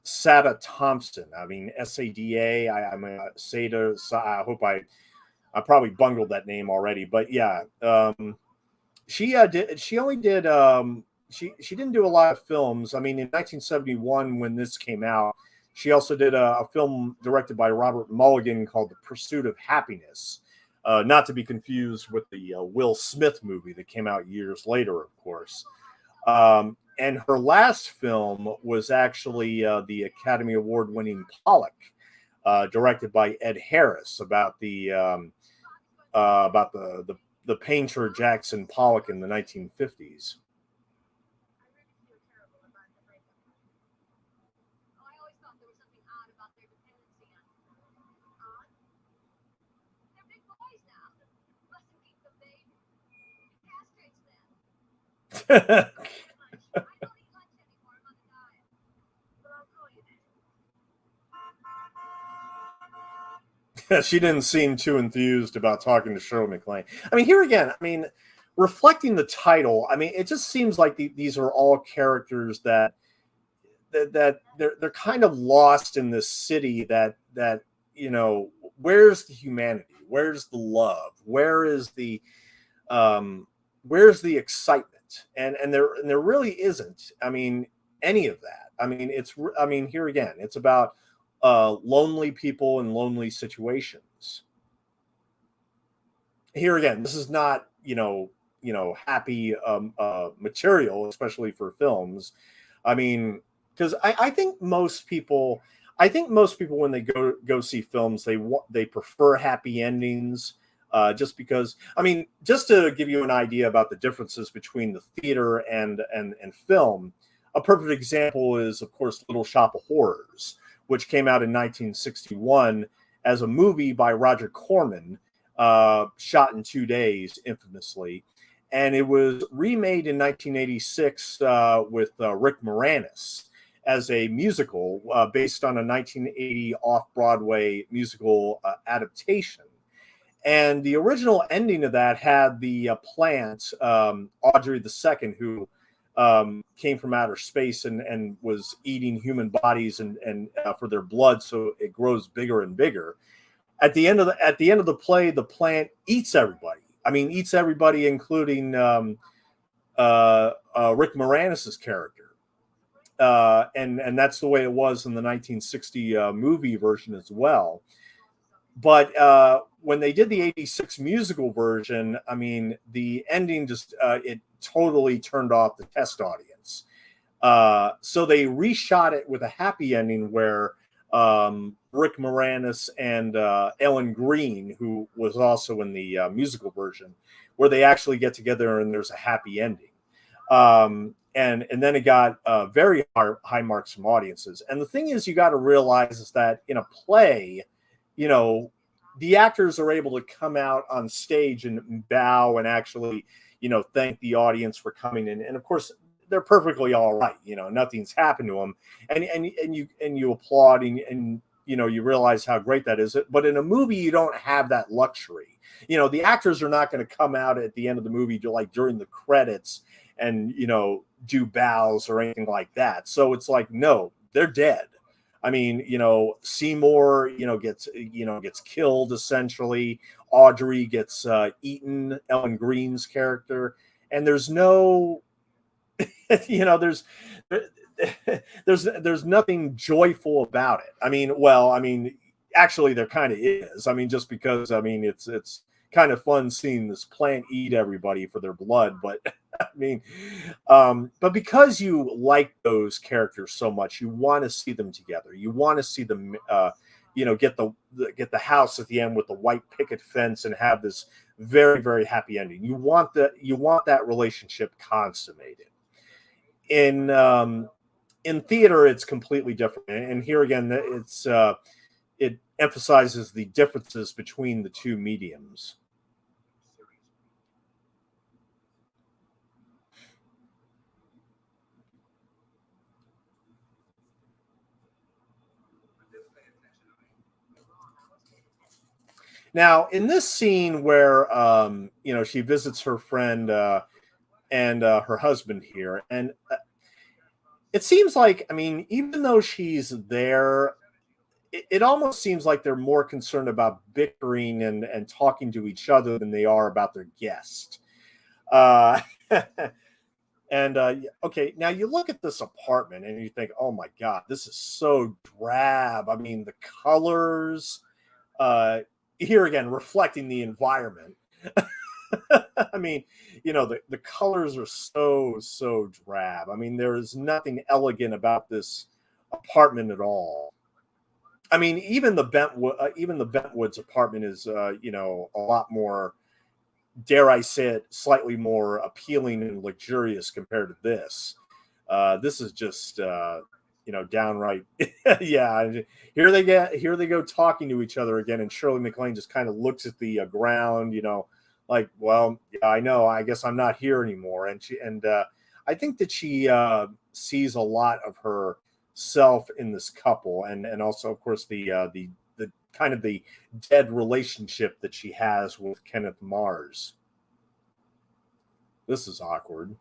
Sada Thompson. I mean, Sada. I'm Sada. I hope I probably bungled that name already, but yeah, she did. She only did she didn't do a lot of films. I mean, in 1971 when this came out, she also did a film directed by Robert Mulligan called The Pursuit of Happiness, not to be confused with the Will Smith movie that came out years later, of course. And her last film was actually the Academy Award winning Pollock, directed by Ed Harris, about the painter Jackson Pollock in the 1950s. She didn't seem too enthused about talking to Shirley MacLaine. I mean, here again, I mean, reflecting the title, I mean, it just seems like these are all characters that they're kind of lost in this city that you know, where's the humanity, where's the love, um where's the excitement, and there really isn't, I mean, any of that. I mean, I mean, here again, it's about lonely people in lonely situations. Here again, this is not, happy material, especially for films. I mean, because I think most people, when they go see films, they prefer happy endings. Just because, I mean, just to give you an idea about the differences between the theater and film, a perfect example is, of course, Little Shop of Horrors, which came out in 1961 as a movie by Roger Corman, shot in 2 days, infamously. And it was remade in 1986 with Rick Moranis as a musical based on a 1980 off-Broadway musical adaptation. And the original ending of that had the plant, Audrey II, who came from outer space and was eating human bodies and for their blood, so it grows bigger and bigger. At the end of the play, the plant eats everybody. I mean, eats everybody, including Rick Moranis's character. And that's the way it was in the 1960 movie version as well. But when they did the 86 musical version, I mean, the ending just it totally turned off the test audience. So they reshot it with a happy ending where Rick Moranis and Ellen Green, who was also in the musical version, where they actually get together and there's a happy ending. And then it got very high marks from audiences. And the thing is, you got to realize is that in a play, you know, the actors are able to come out on stage and bow and actually, thank the audience for coming in. And of course, they're perfectly all right. Nothing's happened to them, and you applaud and you realize how great that is. But in a movie, you don't have that luxury. The actors are not going to come out at the end of the movie like during the credits and do bows or anything like that. So it's like, no, they're dead. I mean, Seymour, gets killed essentially. Audrey gets eaten, Ellen Green's character, and there's no, there's there's nothing joyful about it. I mean, actually, there kind of is. I mean, just because, I mean, it's kind of fun seeing this plant eat everybody for their blood, but I mean, but because you like those characters so much, you want to see them together. You want to see them, get the house at the end with the white picket fence and have this very, very happy ending. You want that relationship consummated. In theater, it's completely different, and here again, it emphasizes the differences between the two mediums. Now, in this scene where she visits her friend and her husband here, and it seems like, I mean, even though she's there, it almost seems like they're more concerned about bickering and talking to each other than they are about their guest. Uh, And okay, now you look at this apartment and you think, oh my God, this is so drab. I mean, the colors, uh, here again, reflecting the environment. I mean, the colors are so drab. I mean, there is nothing elegant about this apartment at all. I mean, even the Bentwoods apartment is, a lot more, dare I say it, slightly more appealing and luxurious compared to this. This is just, downright, yeah. Here they go talking to each other again, and Shirley MacLaine just kind of looks at the ground, like, well, yeah, I know. I guess I'm not here anymore. And I think that she sees a lot of herself in this couple, and also, of course, the kind of the dead relationship that she has with Kenneth Mars. This is awkward.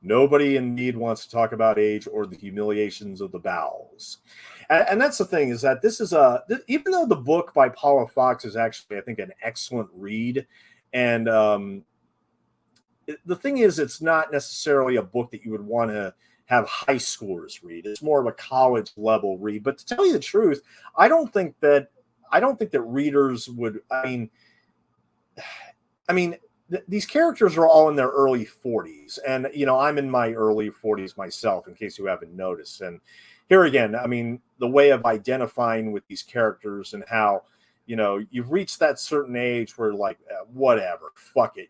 Nobody indeed wants to talk about age or the humiliations of the bowels. And that's the thing, is that this is even though the book by Paula Fox is actually, I think, an excellent read, and the thing is, it's not necessarily a book that you would want to have high schoolers read. It's more of a college level read. But to tell you the truth, I don't think that readers would. I mean, these characters are all in their early 40s, and I'm in my early 40s myself, in case you haven't noticed. And here again, I mean, the way of identifying with these characters, and how you've reached that certain age where, like, whatever, fuck it,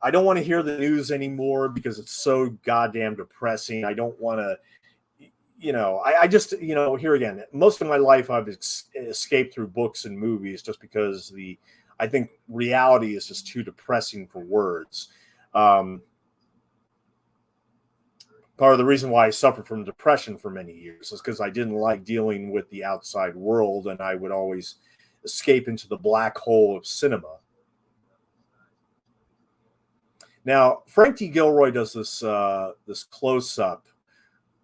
I don't want to hear the news anymore because it's so goddamn depressing. I don't want to. I just, here again, most of my life I've escaped through books and movies, just because I think reality is just too depressing for words. Part of the reason why I suffered from depression for many years is because I didn't like dealing with the outside world, and I would always escape into the black hole of cinema. Now, Frank D. Gilroy does this close up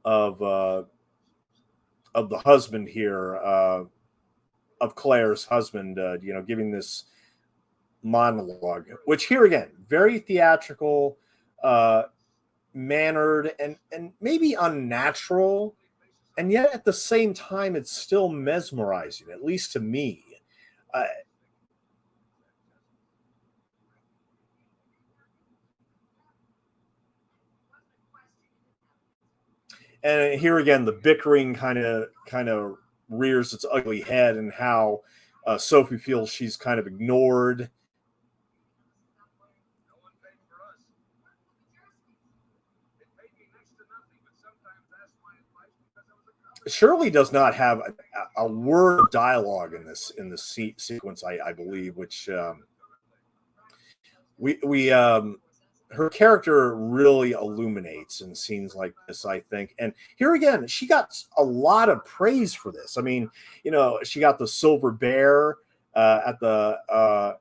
of the husband here, of Claire's husband, giving this monologue, which, here again, very theatrical, mannered, and maybe unnatural, and yet at the same time it's still mesmerizing, at least to me. Uh, and here again, the bickering kind of rears its ugly head, and how Sophie feels she's kind of ignored. Shirley does not have a word of dialogue in this sequence, I believe, which, we her character really illuminates in scenes like this, I think. And here again, she got a lot of praise for this. I mean, she got the Silver Bear at the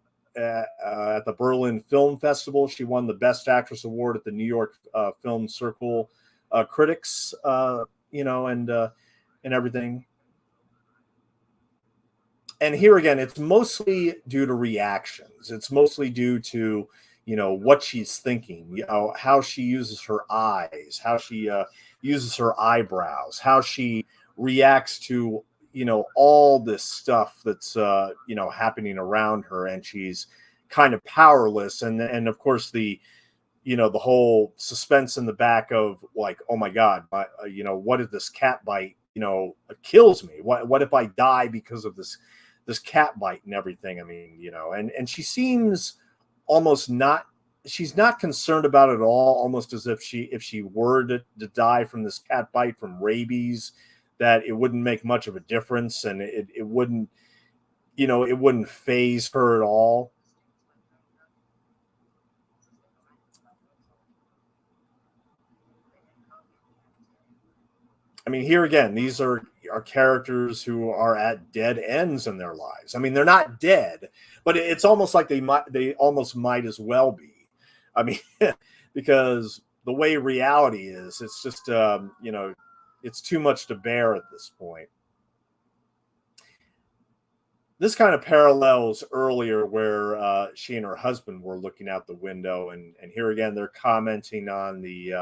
Berlin Film Festival. She won the Best Actress award at the New York Film Circle Critics, and everything. And here again, it's mostly due to reactions. It's mostly due to, what she's thinking, how she uses her eyes, how she uses her eyebrows, how she reacts to, all this stuff that's, happening around her, and she's kind of powerless. And of course, the whole suspense in the back of, like, oh my God, what if this cat bite, kills me? What if I die because of this cat bite and everything? I mean, and she seems almost not, she's not concerned about it at all, almost as if she were to die from this cat bite from rabies, that it wouldn't make much of a difference, and it wouldn't, it wouldn't phase her at all. I mean, here again, these are characters who are at dead ends in their lives. I mean, they're not dead, but it's almost like they almost might as well be. I mean, because the way reality is, it's just, it's too much to bear at this point. This kind of parallels earlier where she and her husband were looking out the window, and here again they're commenting on the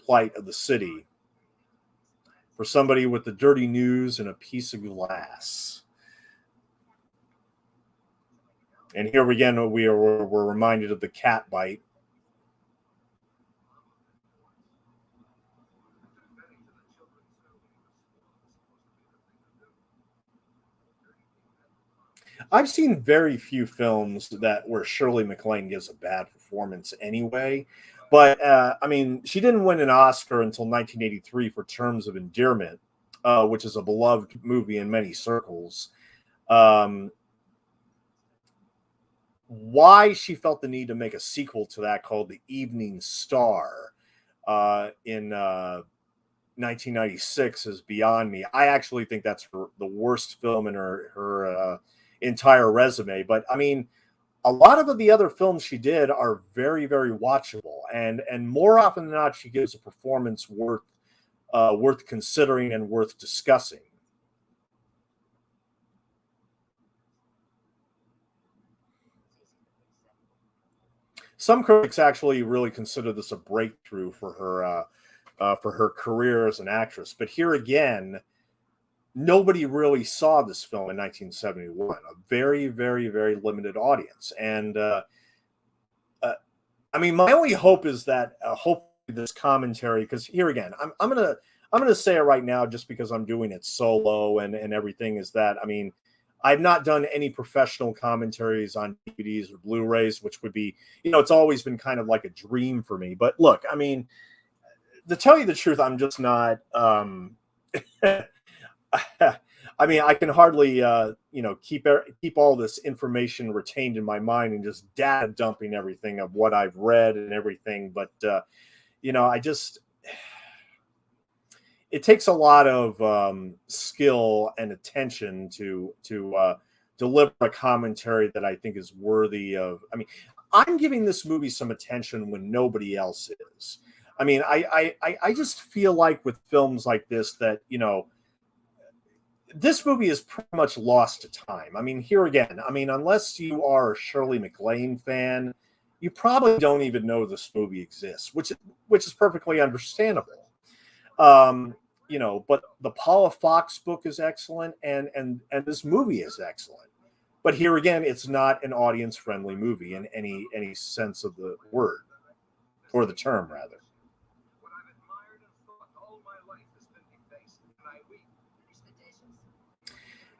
plight of the city for somebody with the dirty news and a piece of glass. And here again we're reminded of the cat bite. I've seen very few films that where Shirley MacLaine gives a bad performance anyway. But I mean, she didn't win an Oscar until 1983 for Terms of Endearment, which is a beloved movie in many circles. Um, why she felt the need to make a sequel to that called The Evening Star in 1996 is beyond me. I actually think that's the worst film in her entire resume. But I mean, a lot of the other films she did are very, very watchable, and more often than not, she gives a performance worth considering and worth discussing. Some critics actually really consider this a breakthrough for her career as an actress. But here again, nobody really saw this film in 1971. A very, very, very limited audience, and uh, I mean, my only hope is that hopefully this commentary, because here again, I'm gonna say it right now, just because I'm doing it solo and everything. Is that I mean, I've not done any professional commentaries on DVDs or Blu-rays, which would be, it's always been kind of like a dream for me. But look, I mean, to tell you the truth, I'm just not. I mean, I can hardly, keep all this information retained in my mind and just data dumping everything of what I've read and everything. But I just it takes a lot of skill and attention to deliver a commentary that I think is worthy of. I mean, I'm giving this movie some attention when nobody else is. I mean, I just feel like with films like this that this movie is pretty much lost to time. I mean, here again, I mean, unless you are a Shirley MacLaine fan, you probably don't even know this movie exists, which is perfectly understandable. Um, but the Paula Fox book is excellent, and this movie is excellent. But here again, it's not an audience friendly movie in any sense of the word or the term rather.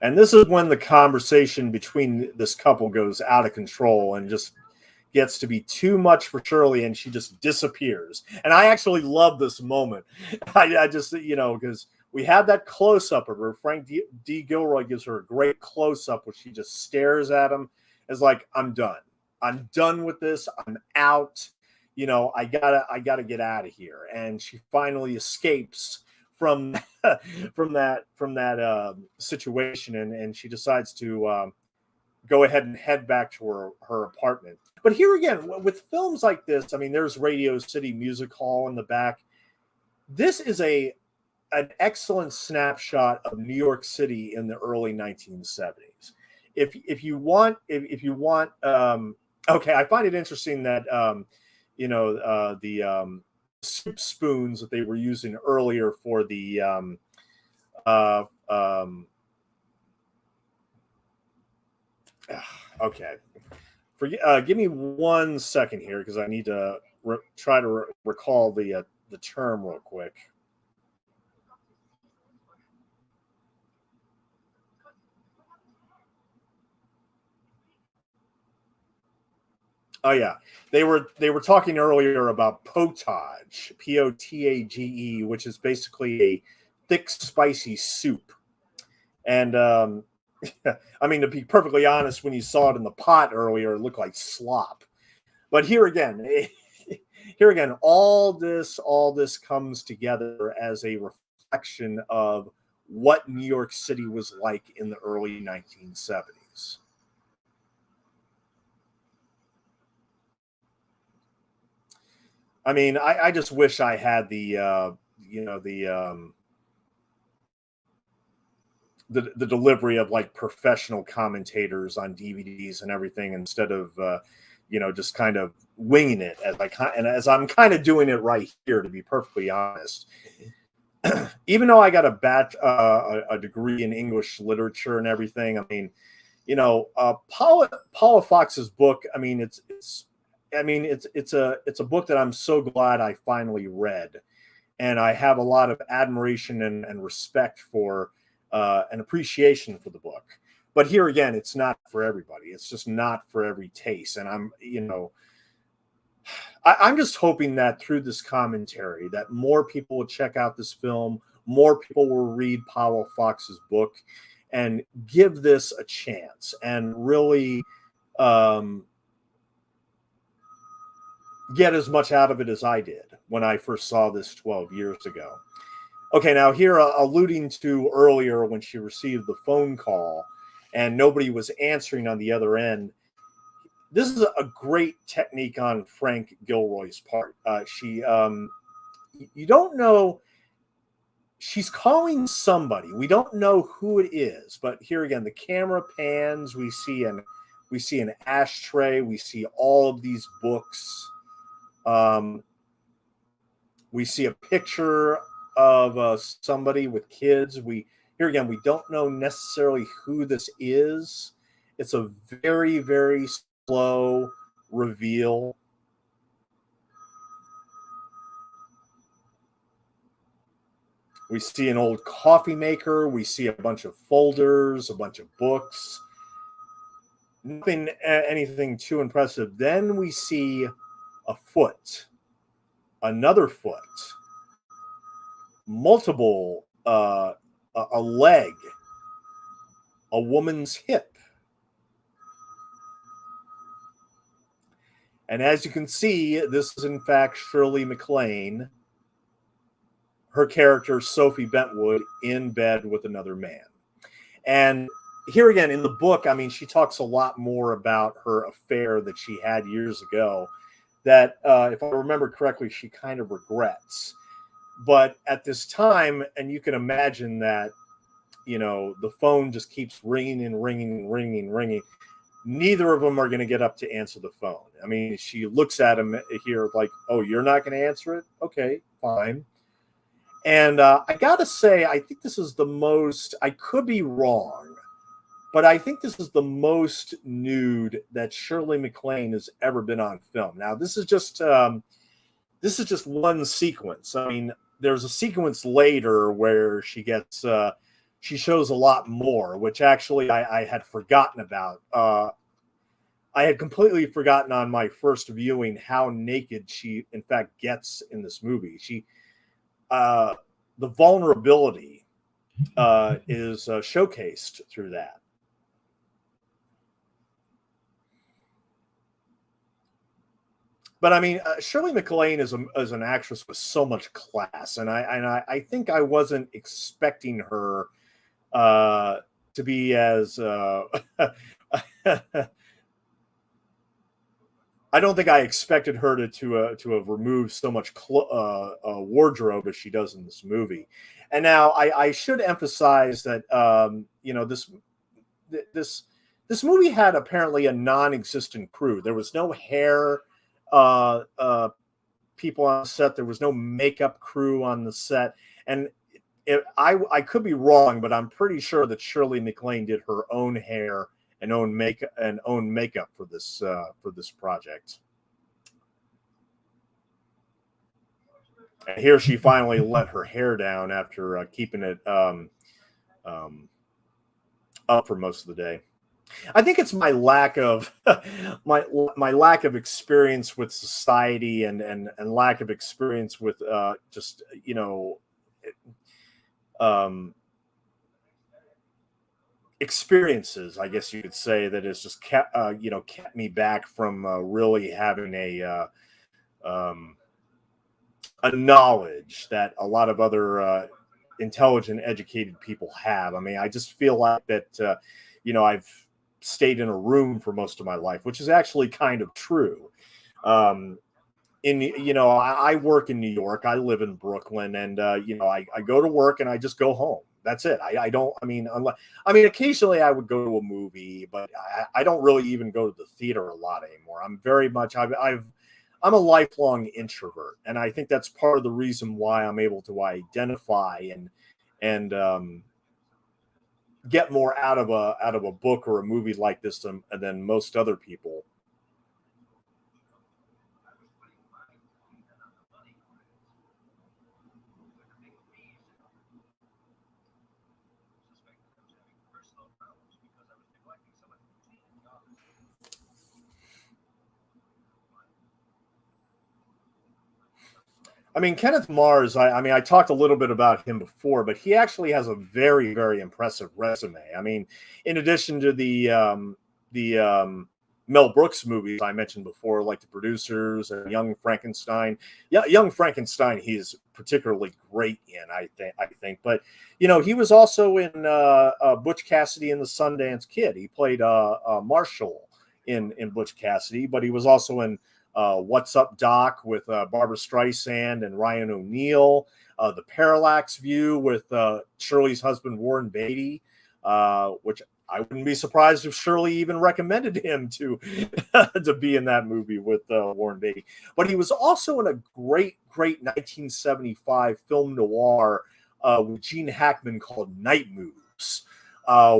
And this is when the conversation between this couple goes out of control and just gets to be too much for Shirley, and she just disappears. And I actually love this moment. I just, because we had that close up of her. Frank D. Gilroy gives her a great close up where she just stares at him. It's like, I'm done. I'm done with this. I'm out. I gotta get out of here. And she finally escapes from from that situation, and she decides to go ahead and head back to her apartment. But here again, with films like this, I mean, there's Radio City Music Hall in the back. This is an excellent snapshot of New York City in the early 1970s. If you want, okay, I find it interesting that the soup spoons that they were using earlier for the uh, um, okay. Give me 1 second here because I need to try to recall the term real quick. Oh yeah, they were talking earlier about potage, Potage, which is basically a thick, spicy soup. And I mean, to be perfectly honest, when you saw it in the pot earlier, it looked like slop. But here again, here again, all this comes together as a reflection of what New York City was like in the early 1970s. I mean, I just wish I had the the delivery of like professional commentators on DVDs and everything, instead of just kind of winging it as I'm kind of doing it right here, to be perfectly honest. Even though I got a degree in English literature and everything, I mean, Paula Fox's book, I mean, it's a book that I'm so glad I finally read, and I have a lot of admiration and respect for and appreciation for the book. But here again, it's not for everybody. It's just not for every taste. And I'm just hoping that through this commentary that more people will check out this film, more people will read Paula Fox's book and give this a chance and really get as much out of it as I did when I first saw this 12 years ago. Okay, now here, alluding to earlier when she received the phone call and nobody was answering on the other end, this is a great technique on Frank Gilroy's part. You don't know, she's calling somebody. We don't know who it is, but here again, the camera pans. We see an ashtray. We see all of these books. We see a picture of somebody with kids. Here again, we don't know necessarily who this is. It's a very, very slow reveal. We see an old coffee maker. We see a bunch of folders, a bunch of books. Nothing, anything too impressive. Then we see a foot, another foot, multiple, a leg, a woman's hip. And as you can see, this is in fact Shirley MacLaine, her character Sophie Bentwood, in bed with another man. And here again in the book, I mean, she talks a lot more about her affair that she had years ago that, if I remember correctly, she kind of regrets. But at this time, and you can imagine that, the phone just keeps ringing and ringing and ringing and ringing. Neither of them are going to get up to answer the phone. I mean, she looks at him here like, oh, you're not going to answer it? Okay, fine. And I got to say, I think this is the most, I could be wrong, but I think this is the most nude that Shirley MacLaine has ever been on film. Now, this is just one sequence. I mean, there's a sequence later where she shows a lot more, which actually I had forgotten about. I had completely forgotten on my first viewing how naked she, in fact, gets in this movie. The vulnerability is showcased through that. But I mean, Shirley MacLaine is an actress with so much class, and I think I wasn't expecting her to be as I don't think I expected her to have removed so much wardrobe as she does in this movie. And now I should emphasize that this movie had apparently a non-existent crew. There was no hair people on set. There was no makeup crew on the set, and I could be wrong, but I'm pretty sure that Shirley MacLaine did her own hair and own makeup for this project. And here she finally let her hair down after keeping it up for most of the day. I think it's my lack of my lack of experience with society and lack of experience with experiences, I guess you could say, that has just kept me back from really having a knowledge that a lot of other intelligent, educated people have. I mean, I just feel like that I've stayed in a room for most of my life, which is actually kind of true. I work in New York. I live in Brooklyn, and I go to work and I just go home. That's it. I don't. I mean, unless occasionally I would go to a movie, but I don't really even go to the theater a lot anymore. I'm very much. I'm a lifelong introvert, and I think that's part of the reason why I'm able to identify and get more out of a book or a movie like this than most other people. Kenneth Mars. I talked a little bit about him before, but he actually has a very, very impressive resume. In addition to the Mel Brooks movies I mentioned before, like The Producers and Young Frankenstein. Yeah, Young Frankenstein, he's particularly great in. I think, but he was also in Butch Cassidy and the Sundance Kid. He played Marshall in Butch Cassidy, but he was also in What's Up, Doc with Barbara Streisand and Ryan O'Neal, The Parallax View with Shirley's husband, Warren Beatty, which I wouldn't be surprised if Shirley even recommended him to to be in that movie with Warren Beatty. But he was also in a great, great 1975 film noir with Gene Hackman called Night Moves,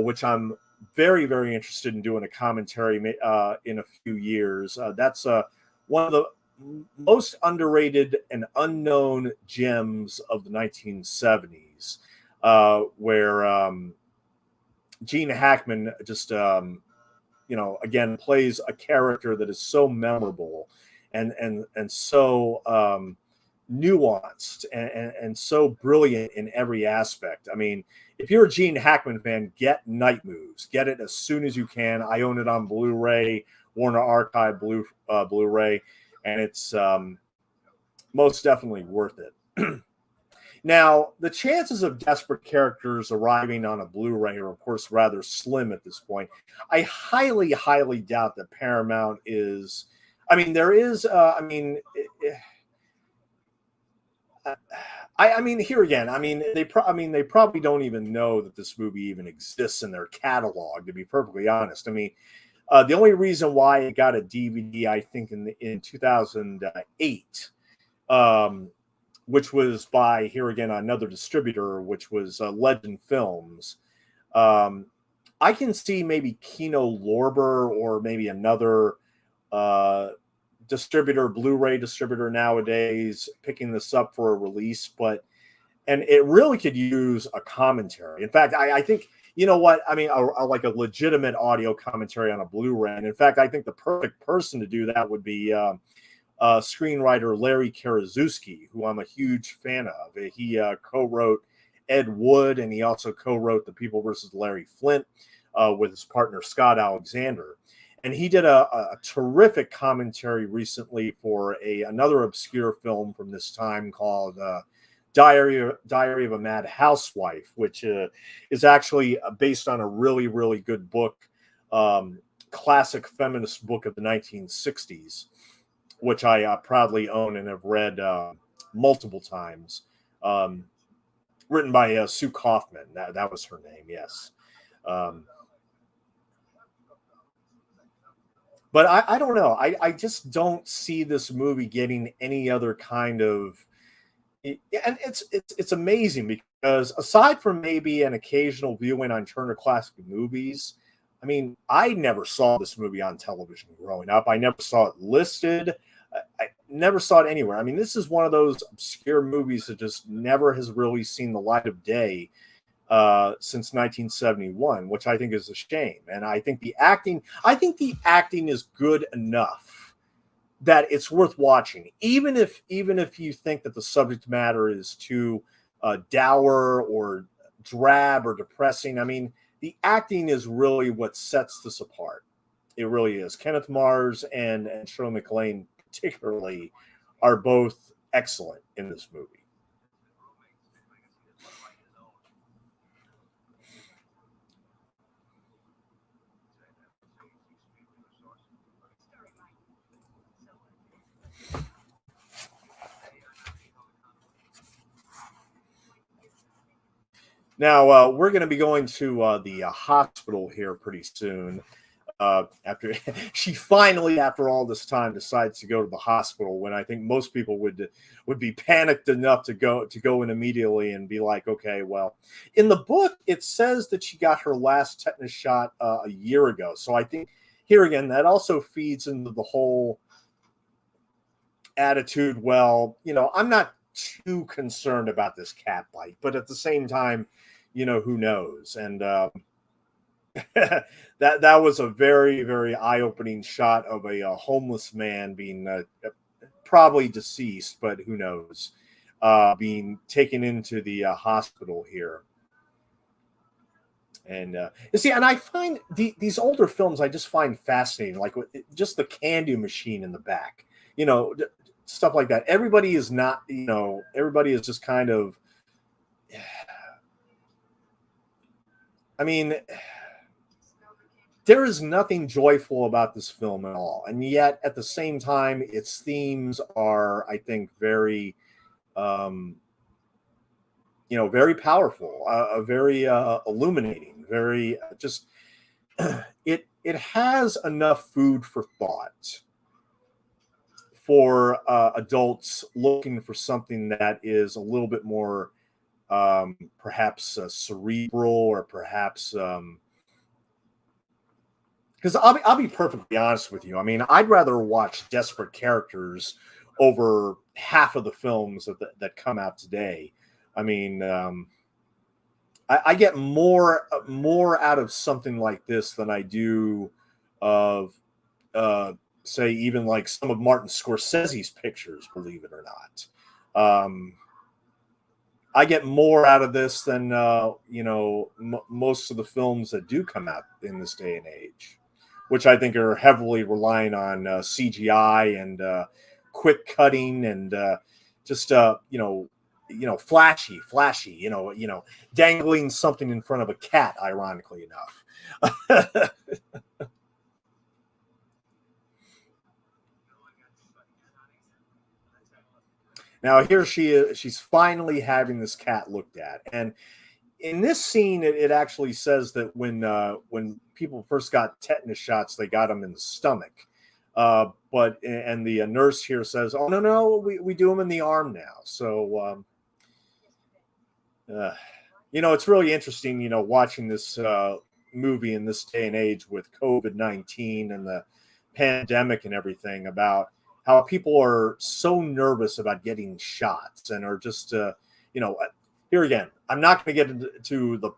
which I'm very, very interested in doing a commentary in a few years. That's one of the most underrated and unknown gems of the 1970s, where Gene Hackman just, again, plays a character that is so memorable and so nuanced and so brilliant in every aspect. If you're a Gene Hackman fan, get Night Moves. Get it as soon as you can. I own it on Blu-ray, Warner Archive Blu-ray, and it's most definitely worth it. Now, the chances of desperate characters arriving on a Blu-ray are, of course, rather slim at this point. I highly, highly doubt that Paramount is. There is. Here again. They probably don't even know that this movie even exists in their catalog. To be perfectly honest, the only reason why it got a DVD, I think, in 2008, which was by, here again, another distributor, which was Legend Films. I can see maybe Kino Lorber or maybe another Blu-ray distributor nowadays picking this up for a release, and it really could use a commentary. In fact, I think, you know what? Like a legitimate audio commentary on a Blu-ray. And in fact, I think the perfect person to do that would be screenwriter Larry Karaszewski, who I'm a huge fan of. He co-wrote Ed Wood, and he also co-wrote The People versus Larry Flint with his partner Scott Alexander. And he did a terrific commentary recently for another obscure film from this time called Diary of a Mad Housewife, which is actually based on a really, really good book, classic feminist book of the 1960s, which I proudly own and have read multiple times. Written by Sue Kaufman. That was her name, yes. But I don't know. I just don't see this movie getting any other kind of. And it's amazing because aside from maybe an occasional viewing on Turner Classic Movies, I never saw this movie on television growing up. I never saw it listed. I never saw it anywhere. This is one of those obscure movies that just never has really seen the light of day since 1971, which I think is a shame. And I think the acting is good enough that it's worth watching, even if you think that the subject matter is too dour or drab or depressing. The acting is really what sets this apart. It really is. Kenneth Mars and Shirley MacLaine particularly are both excellent in this movie. Now we're going to be going to the hospital here pretty soon. After she finally, after all this time, decides to go to the hospital, when I think most people would be panicked enough to go in immediately and be like, okay, well, in the book it says that she got her last tetanus shot a year ago. So I think here again that also feeds into the whole attitude. Well, I'm not too concerned about this cat bite, but at the same time, who knows? And that was a very, very eye-opening shot of a homeless man being probably deceased, but who knows, being taken into the hospital here. And you see, and I find these older films I just find fascinating, like just the candy machine in the back, stuff like that. Everybody is not, everybody is just kind of, I mean, there is nothing joyful about this film at all, and yet at the same time its themes are, I think, very um very powerful, very illuminating, very just it has enough food for thought for adults looking for something that is a little bit more perhaps cerebral, or perhaps because I'll be perfectly honest with you. I mean, I'd rather watch desperate characters over half of the films that come out today. I mean, I get more out of something like this than I do of say even like some of Martin Scorsese's pictures. Believe it or not, I get more out of this than most of the films that do come out in this day and age, which I think are heavily relying on CGI and quick cutting and just flashy, dangling something in front of a cat. Ironically enough. Now here she is. She's finally having this cat looked at, and in this scene, it actually says that when people first got tetanus shots, they got them in the stomach. But and the nurse here says, "Oh no, we do them in the arm now." So uh, it's really interesting, watching this movie in this day and age with COVID-19 and the pandemic and everything, about how people are so nervous about getting shots and are just, here again, I'm not going to get into the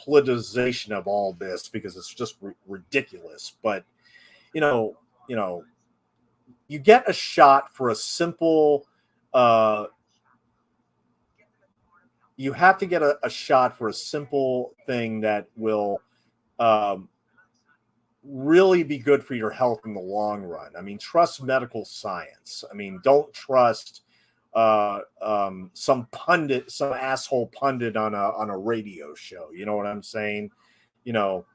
politicization of all this because it's just ridiculous. But, you know, you know, you get a shot for a simple, uh, you have to get a shot for a simple thing that will um, really be good for your health in the long run. I mean, trust medical science. I mean, don't trust some pundit, some asshole pundit on a radio show. You know what I'm saying? You know,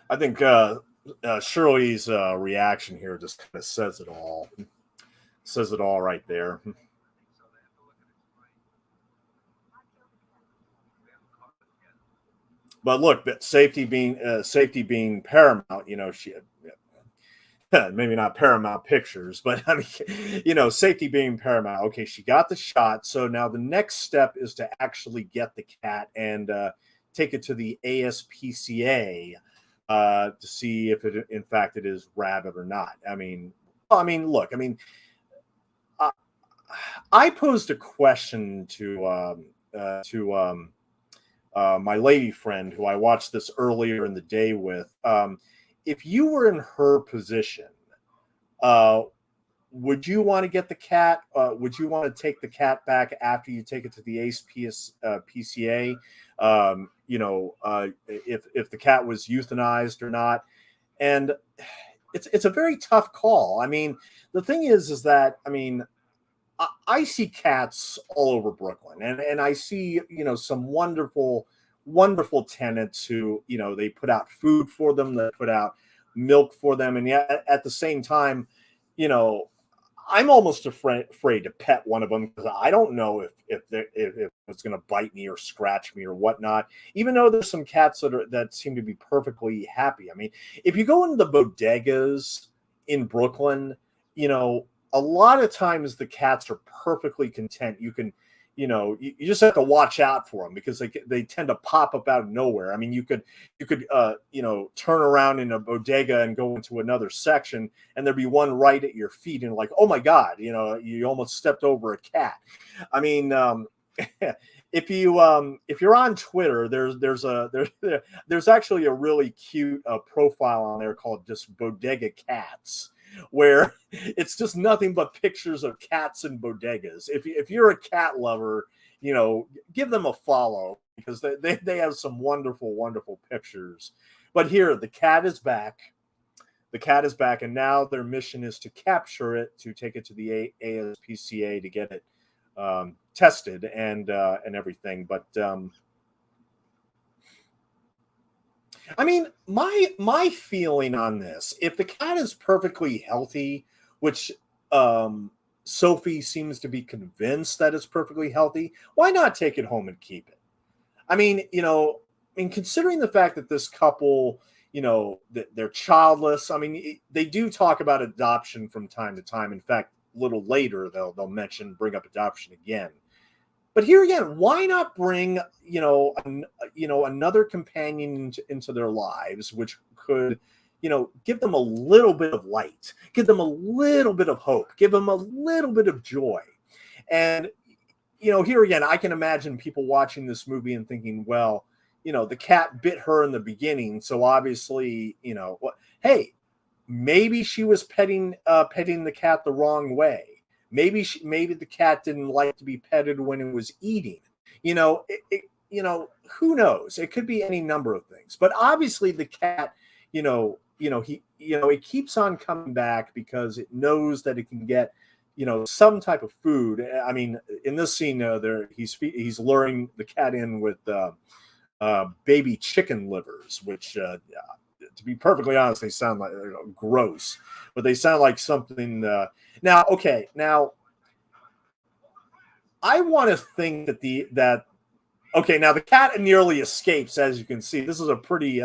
I think Shirley's reaction here just kind of says it all. Says it all right there. But look, but safety being paramount. She maybe not Paramount Pictures, but I mean, safety being paramount. Okay, she got the shot, so now the next step is to actually get the cat and take it to the ASPCA to see if it, in fact, it is rabid or not. Look, I, I posed a question to my lady friend who I watched this earlier in the day with. If you were in her position, uh, would you want to get the cat? Would you want to take the cat back after you take it to the ACE PCA? if the cat was euthanized or not. And it's a very tough call. I mean, the thing is that, I mean, I see cats all over Brooklyn, and I see, some wonderful tenants who, they put out food for them, they put out milk for them, and yet at the same time, you know, I'm almost afraid to pet one of them because I don't know if it's going to bite me or scratch me or whatnot. Even though there's some cats that seem to be perfectly happy. I mean, if you go into the bodegas in Brooklyn, a lot of times the cats are perfectly content. You can, you just have to watch out for them because they tend to pop up out of nowhere. I mean, you could turn around in a bodega and go into another section, and there'd be one right at your feet, and like, oh my God, you almost stepped over a cat. I mean, if you're on Twitter, there's actually a really cute profile on there called just Bodega Cats, where it's just nothing but pictures of cats and bodegas. If you're a cat lover, give them a follow because they have some wonderful pictures. But here, the cat is back. The cat is back, and now their mission is to capture it, to take it to the ASPCA to get it tested and everything. But I mean, my feeling on this, if the cat is perfectly healthy, which Sophie seems to be convinced that it's perfectly healthy, why not take it home and keep it? I mean, considering the fact that this couple, they're childless. I mean, they do talk about adoption from time to time. In fact, a little later, they'll bring up adoption again. But here again, why not bring another companion into their lives, which could give them a little bit of light, give them a little bit of hope, give them a little bit of joy. And here again, I can imagine people watching this movie and thinking, well, the cat bit her in the beginning, so obviously, hey, maybe she was petting the cat the wrong way. Maybe the cat didn't like to be petted when it was eating. Who knows? It could be any number of things. But obviously, the cat, it keeps on coming back because it knows that it can get, some type of food. I mean, in this scene, he's luring the cat in with baby chicken livers, which, to be perfectly honest, they sound like gross, but they sound like something. Now, I want to think that now the cat nearly escapes, as you can see. This is a pretty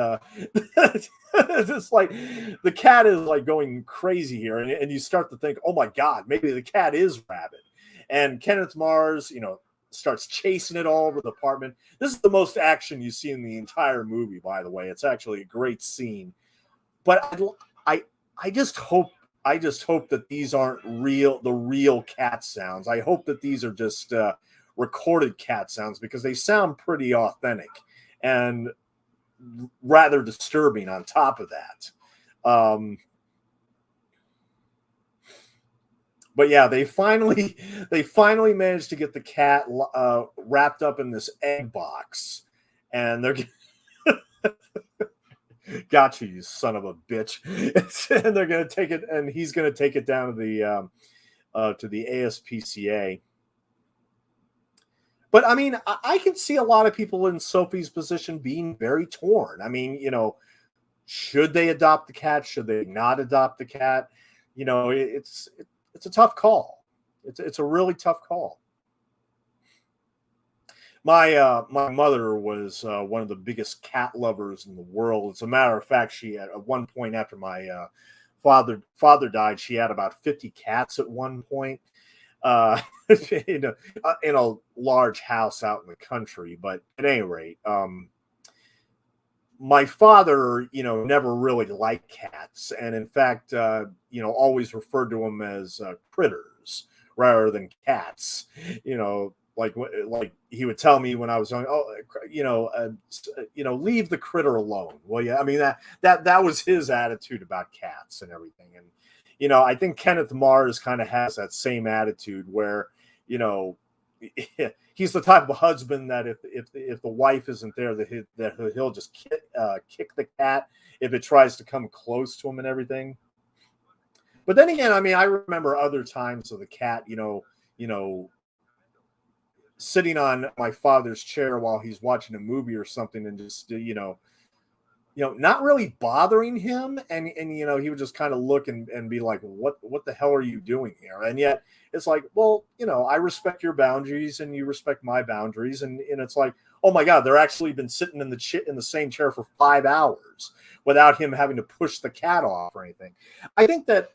it's like the cat is like going crazy here, and you start to think, oh my God, maybe the cat is rabid. And Kenneth Mars, starts chasing it all over the apartment. This is the most action you see in the entire movie, by the way. It's actually a great scene. But I just hope that these aren't the real cat sounds. I hope that these are just recorded cat sounds because they sound pretty authentic and rather disturbing on top of that. But yeah, they finally managed to get the cat wrapped up in this egg box, and they're got you son of a bitch. And they're gonna take it, and he's gonna take it down to the ASPCA. But I mean, I can see a lot of people in Sophie's position being very torn. I mean, should they adopt the cat? Should they not adopt the cat? It's a tough call. It's a really tough call. My mother was one of the biggest cat lovers in the world. As a matter of fact, she at one point after my father died, she had about 50 cats at one point in a large house out in the country. But at any rate, my father, never really liked cats, and in fact, always referred to them as critters rather than cats. Like he would tell me when I was young, leave the critter alone. Well, yeah, I mean that was his attitude about cats and everything. And I think Kenneth Mars kind of has that same attitude where he's the type of husband that if the wife isn't there, he'll just kick the cat if it tries to come close to him and everything. But then again, I mean, I remember other times of the cat, sitting on my father's chair while he's watching a movie or something, and just not really bothering him, and he would just kind of look and be like, what the hell are you doing here? And yet it's like, well, I respect your boundaries and you respect my boundaries, and it's like, oh my god, they're actually been sitting in the same chair for 5 hours without him having to push the cat off or anything. I think that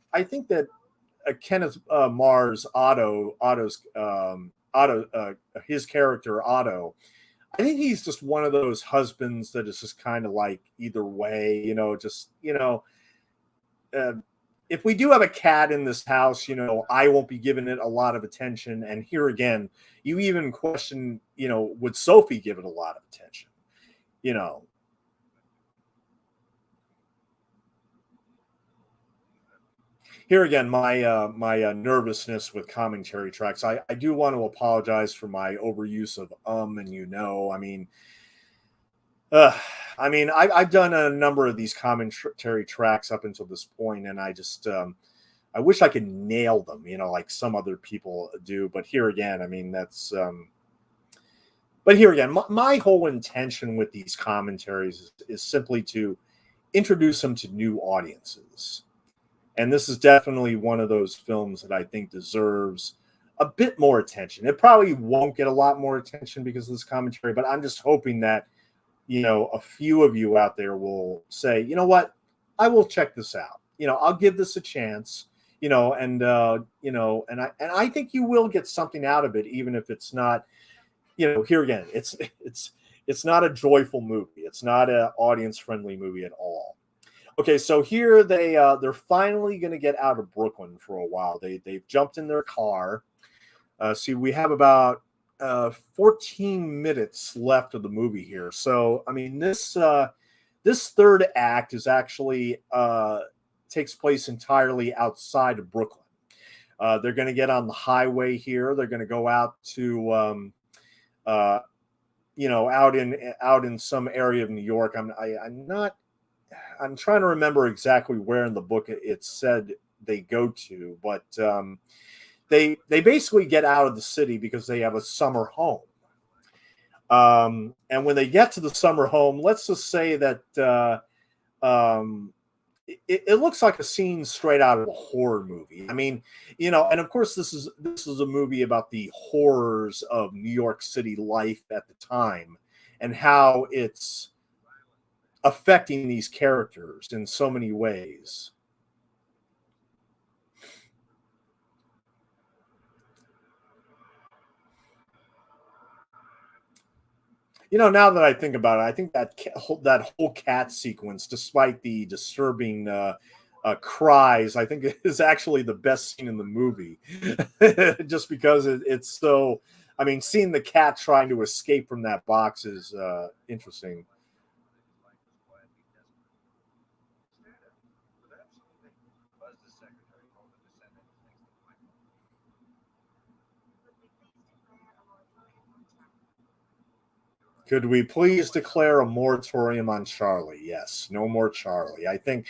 Kenneth Mars, his character Otto, I think he's just one of those husbands that is just kind of like either way, if we do have a cat in this house, I won't be giving it a lot of attention. And here again, you even question, would Sophie give it a lot of attention? Here again, my nervousness with commentary tracks. I do want to apologize for my overuse of and I mean, I've done a number of these commentary tracks up until this point, and I just I wish I could nail them, like some other people do. But here again, I mean, that's. But here again, my whole intention with these commentaries is simply to introduce them to new audiences. And this is definitely one of those films that I think deserves a bit more attention. It probably won't get a lot more attention because of this commentary, but I'm just hoping that, a few of you out there will say, you know what, I will check this out. I'll give this a chance, and I think you will get something out of it, even if it's not, here again, it's not a joyful movie. It's not an audience friendly movie at all. Okay, so here they're finally going to get out of Brooklyn for a while. They've jumped in their car. See, we have about 14 minutes left of the movie here. So I mean, this third act is actually takes place entirely outside of Brooklyn. They're going to get on the highway here. They're going to go out to out in some area of New York. I'm trying to remember exactly where in the book it said they go to, but they basically get out of the city because they have a summer home. And when they get to the summer home, let's just say that it looks like a scene straight out of a horror movie. I mean, and of course this is a movie about the horrors of New York City life at the time and how it's affecting these characters in so many ways. Now that I think about it, I think that whole cat sequence, despite the disturbing cries, I think is actually the best scene in the movie, just because it's so. I mean, seeing the cat trying to escape from that box is interesting. Could we please declare a moratorium on Charlie? Yes, no more Charlie. I think,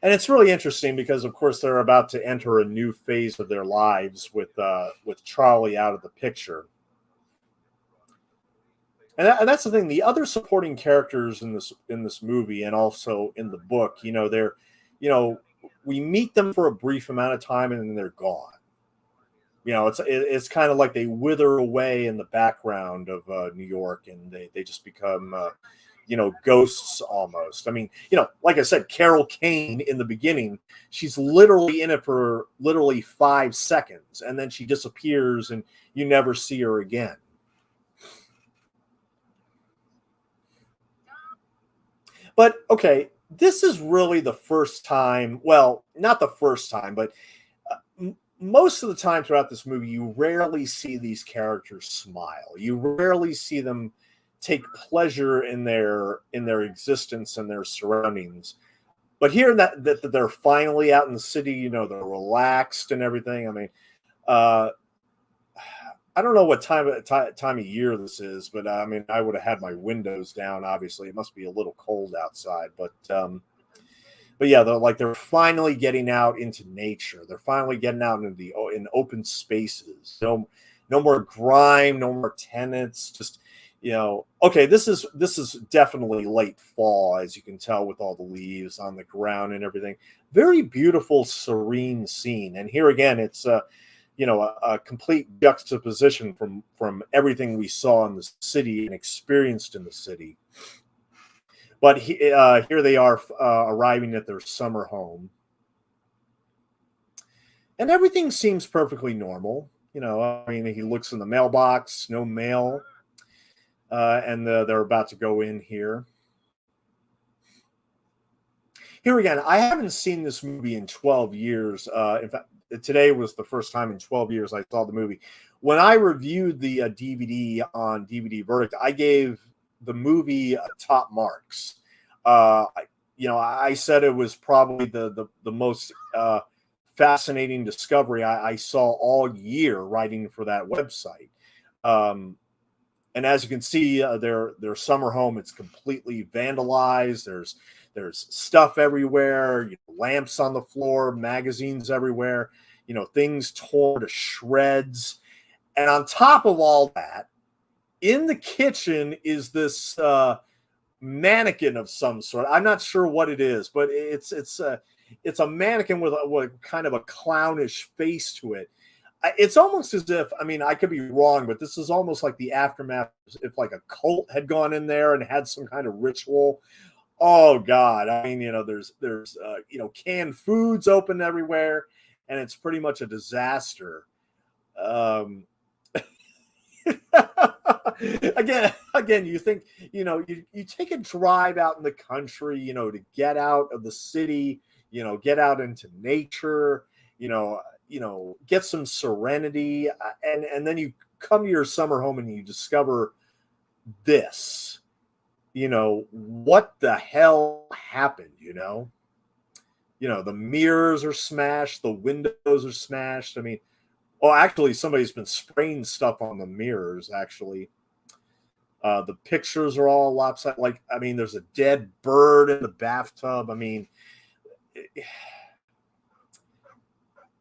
and it's really interesting because, of course, they're about to enter a new phase of their lives with Charlie out of the picture. And that's the thing. The other supporting characters in this movie and also in the book, you know, we meet them for a brief amount of time and then they're gone. It's kind of like they wither away in the background of New York, and they just become ghosts almost. I mean, like I said, Carol Kane in the beginning, she's literally in it for literally 5 seconds, and then she disappears, and you never see her again. But okay, this is really the first time. Well, not the first time, but most of the time throughout this movie, you rarely see these characters smile. You rarely see them take pleasure in their existence and their surroundings. But here that they're finally out in the city, they're relaxed and everything. I mean, uh, I don't know what time of year this is, but I mean, I would have had my windows down. Obviously, it must be a little cold outside, but yeah, they're finally getting out into nature. They're finally getting out into in open spaces. No more grime, no more tenants. Just okay. This is definitely late fall, as you can tell with all the leaves on the ground and everything. Very beautiful, serene scene. And here again, it's a complete juxtaposition from everything we saw in the city and experienced in the city. But here they are arriving at their summer home, and everything seems perfectly normal. I mean, he looks in the mailbox, no mail, and they're about to go in here. Here again, I haven't seen this movie in 12 years. In fact, today was the first time in 12 years I saw the movie. When I reviewed the DVD on DVD Verdict, I gave the movie top marks. I said it was probably the most fascinating discovery I saw all year writing for that website. And as you can see, their summer home, it's completely vandalized. There's stuff everywhere, lamps on the floor, magazines everywhere, things torn to shreds. And on top of all that, in the kitchen is this mannequin of some sort. I'm not sure what it is, but it's a mannequin with kind of a clownish face to it. It's almost as if, I mean, I could be wrong, but this is almost like the aftermath if like a cult had gone in there and had some kind of ritual. Oh God. I mean, there's canned foods open everywhere, and it's pretty much a disaster. Again, you think, you take a drive out in the country, to get out of the city, get out into nature, get some serenity, and then you come to your summer home and you discover this. What the hell happened? The mirrors are smashed, the windows are smashed. I mean, actually, somebody's been spraying stuff on the mirrors. Actually, the pictures are all lopsided. Like, I mean, there's a dead bird in the bathtub. I mean,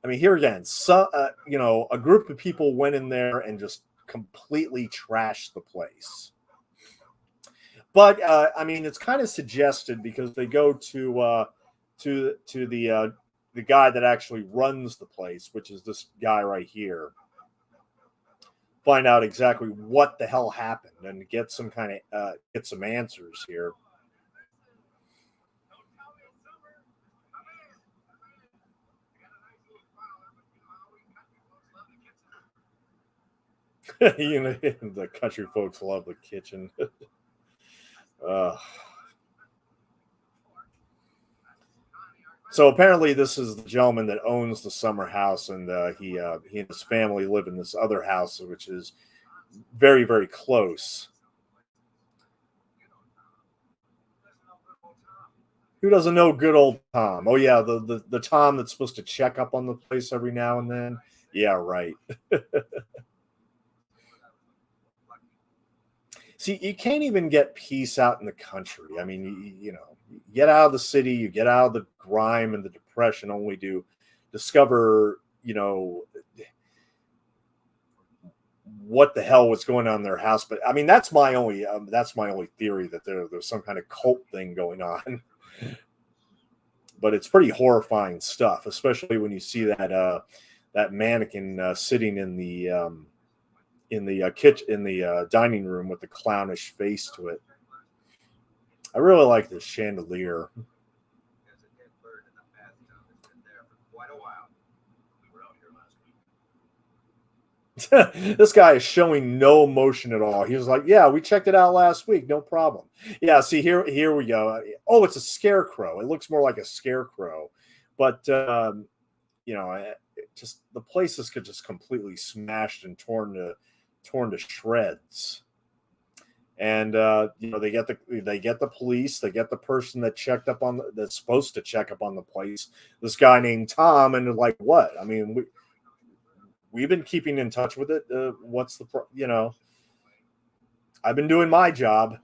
here again, a group of people went in there and just completely trashed the place. But it's kind of suggested because they go to the guy that actually runs the place, which is this guy right here. Find out exactly what the hell happened and get some answers here. The country folks love the kitchen. So apparently, this is the gentleman that owns the summer house, and he and his family live in this other house, which is very, very close. Who doesn't know good old Tom? Oh yeah, the Tom that's supposed to check up on the place every now and then. Yeah, right. See, you can't even get peace out in the country. I mean, you get out of the city, you get out of the grime and the depression, only to discover, what the hell was going on in their house. But I mean, that's my only theory, that there's some kind of cult thing going on. But it's pretty horrifying stuff, especially when you see that mannequin sitting in the kitchen, in the dining room, with the clownish face to it. I really like this chandelier. This guy is showing no emotion at all. He was like, "Yeah, we checked it out last week, no problem." Yeah, see, here we go. Oh, it's a scarecrow. It looks more like a scarecrow, but just the place is just completely smashed and torn to shreds. And they get the police, they get the person that checked up on that's supposed to check up on the place, this guy named Tom, and they're like, "What? I mean, we've been keeping in touch with it. What's the I've been doing my job.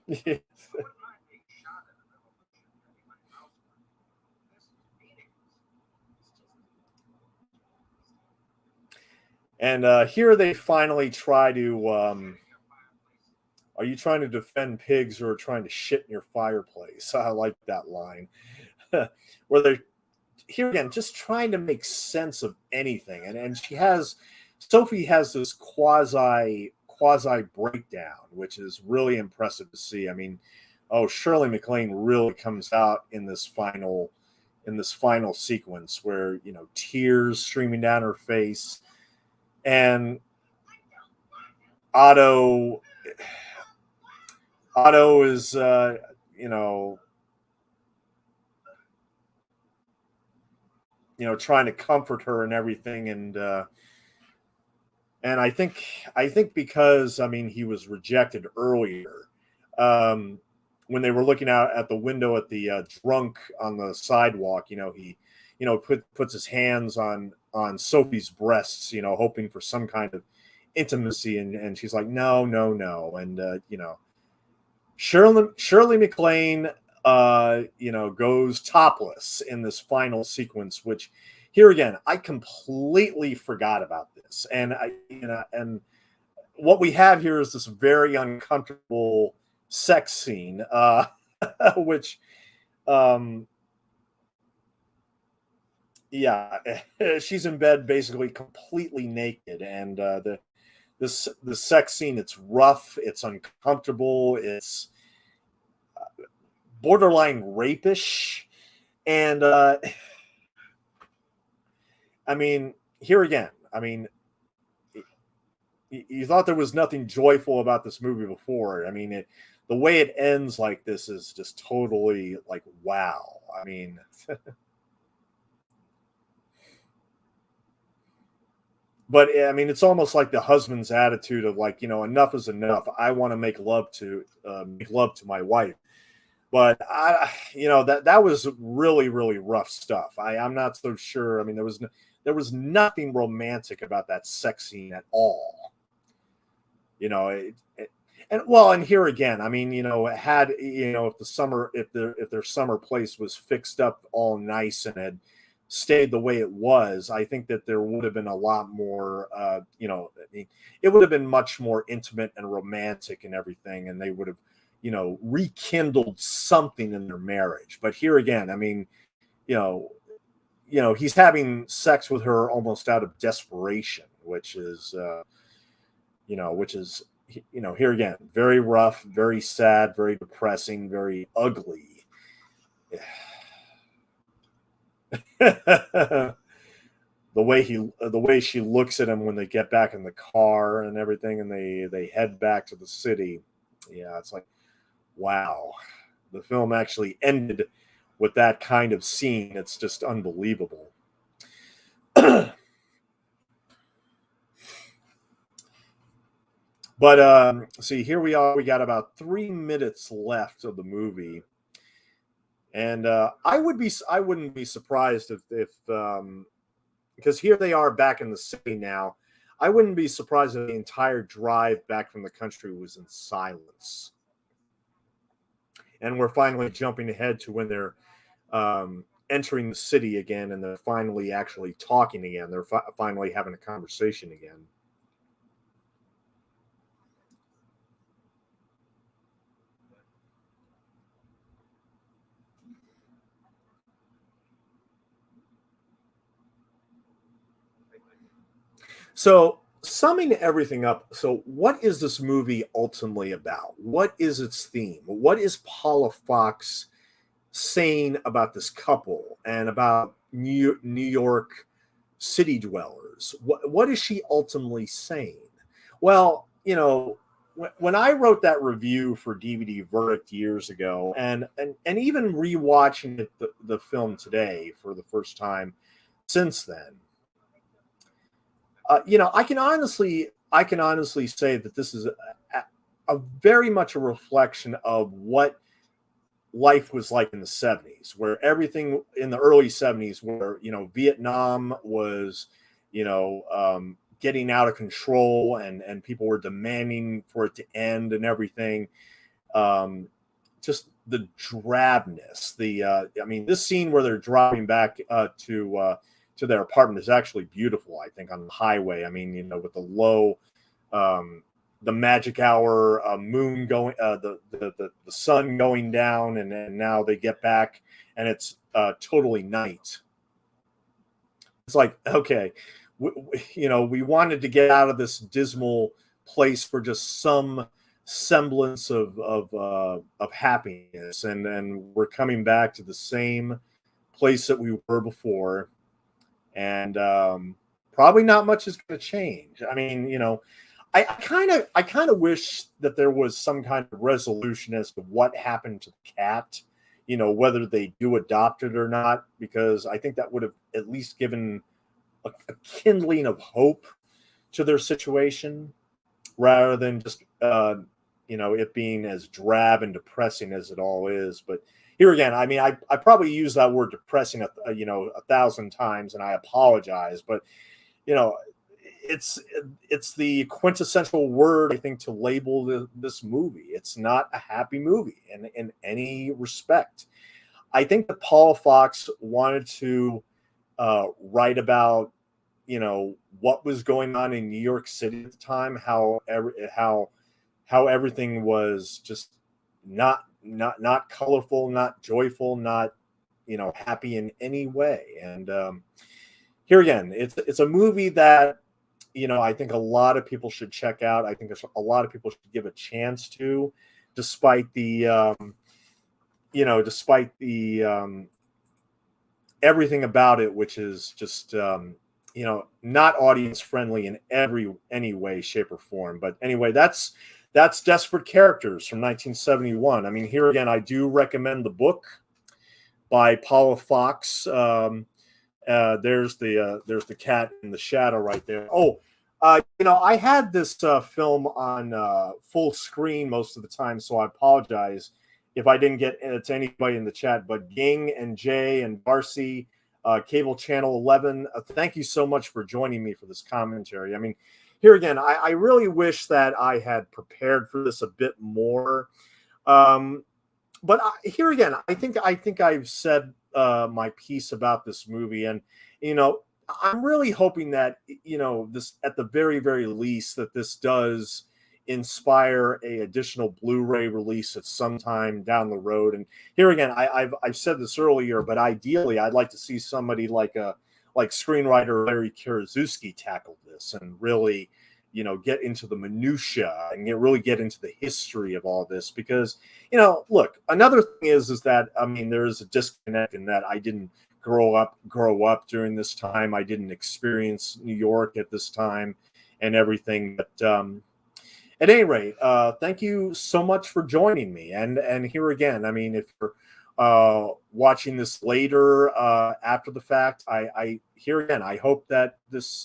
And here they finally try to. Are you trying to defend pigs or trying to shit in your fireplace? I like that line. Where they're here again, just trying to make sense of anything. And Sophie has this quasi breakdown, which is really impressive to see. I mean, oh, Shirley MacLaine really comes out in this final sequence where, tears streaming down her face, and Otto Otto is trying to comfort her and everything, and I think because, I mean, he was rejected earlier, um, when they were looking out at the window at the drunk on the sidewalk. He puts his hands on Sophie's breasts, hoping for some kind of intimacy, and she's like, no, no, no. And Shirley MacLaine, goes topless in this final sequence, which here again, I completely forgot about this. And what we have here is this very uncomfortable sex scene, which, um, yeah, she's in bed basically completely naked, and the sex scene, it's rough, it's uncomfortable, it's borderline rapish, and I mean, here again, I mean, you thought there was nothing joyful about this movie before. I mean, the way it ends like this is just totally like, wow. I mean, but I mean, it's almost like the husband's attitude of like, enough is enough. I want to make love to my wife. But that was really, really rough stuff. I'm not so sure. I mean, there was nothing romantic about that sex scene at all. And well, and here again, I mean, had, if if their summer place was fixed up all nice and had stayed the way it was, I think that there would have been a lot more. I mean, it would have been much more intimate and romantic and everything, and they would have, rekindled something in their marriage. But here again, I mean, you know, he's having sex with her almost out of desperation, which is, here again, very rough, very sad, very depressing, very ugly. the way she looks at him when they get back in the car and everything, and they head back to the city. Yeah, it's like, wow, the film actually ended with that kind of scene. It's just unbelievable. But see, here we are. We got about 3 minutes left of the movie, and I wouldn't be surprised if because here they are back in the city now. I wouldn't be surprised if the entire drive back from the country was in silence, and we're finally jumping ahead to when they're entering the city again, and they're finally actually talking again. They're finally having a conversation again. So, summing everything up, so what is this movie ultimately about? What is its theme? What is Paula Fox saying about this couple and about New York city dwellers? What is she ultimately saying? Well, when I wrote that review for DVD Verdict years ago, and even rewatching the film today for the first time since then, I can honestly say that this is a very much a reflection of what life was like in the 70s, where everything in the early 70s, where Vietnam was, getting out of control, and people were demanding for it to end and everything. Just the drabness. I mean, this scene where they're driving back to their apartment is actually beautiful, I think, on the highway. I mean, you know, with the low, the magic hour, moon going, the sun going down, and now they get back and it's totally night. It's like, okay, you know, we wanted to get out of this dismal place for just some semblance of happiness, and we're coming back to the same place that we were before, and probably not much is going to change. I mean, you know, I kind of wish that there was some kind of resolution as to what happened to the cat, you know, whether they do adopt it or not, because I think that would have at least given a kindling of hope to their situation, rather than just you know, it being as drab and depressing as it all is. But here again, I mean, I probably use that word depressing, you know, 1,000 times, and I apologize, but you know, it's the quintessential word, I think, to label this movie. It's not a happy movie in any respect. I think that Paul Fox wanted to write about, you know, what was going on in New York City at the time, how everything was just not colorful, not joyful, not, you know, happy in any way. And here again, it's a movie that, you know, I think a lot of people should check out. I think a lot of people should give a chance to, despite the you know, despite the everything about it, which is just you know, not audience friendly in any way, shape, or form. But anyway, that's Desperate Characters from 1971. I mean, here again, I do recommend the book by Paula Fox. There's the cat in the shadow right there. Oh, you know, I had this film on full screen most of the time, so I apologize if I didn't get to anybody in the chat. But Ging and Jay and Darcy, Cable Channel 11, thank you so much for joining me for this commentary. I mean, here again, I really wish that I had prepared for this a bit more. But here again, I think I've said my piece about this movie, and you know, I'm really hoping that, you know, this, at the very least, that this does inspire a additional Blu-ray release at some time down the road. And here again, I've said this earlier, but ideally, I'd like to see somebody like screenwriter Larry Karaszewski tackle this and really, you know, get into the minutia and really get into the history of all this. Because, you know, look, another thing is that, I mean, there is a disconnect in that I didn't grow up during this time. I didn't experience New York at this time and everything. But at any rate, thank you so much for joining me. And here again, I mean, if you're watching this later after the fact, I here again, I hope that this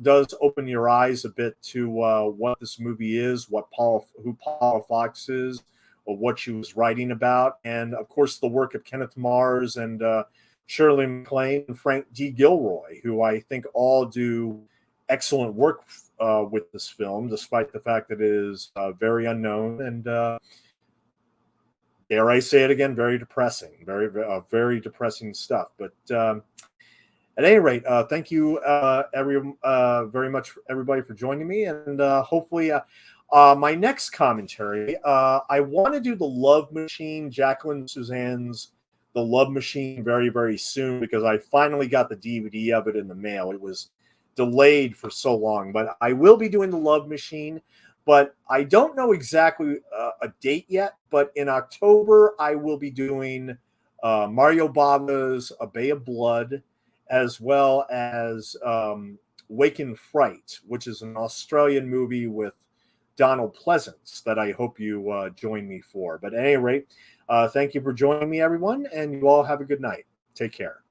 does open your eyes a bit to what this movie is, who Paula Fox is, or what she was writing about, and of course the work of Kenneth Mars and Shirley MacLaine and Frank D. Gilroy, who I think all do excellent work with this film, despite the fact that it is very unknown and, dare I say it again, very depressing, very depressing stuff. But at any rate, thank you very much, everybody, for joining me, and hopefully my next commentary, I want to do The Love Machine, Jacqueline Suzanne's The Love Machine, very soon, because I finally got the DVD of it in the mail. It was delayed for so long, but I will be doing The Love Machine, but I don't know exactly a date yet. But in October, I will be doing Mario Bava's A Bay of Blood, as well as Wake in Fright, which is an Australian movie with Donald Pleasance that I hope you join me for. But at any rate, thank you for joining me, everyone, and you all have a good night. Take care.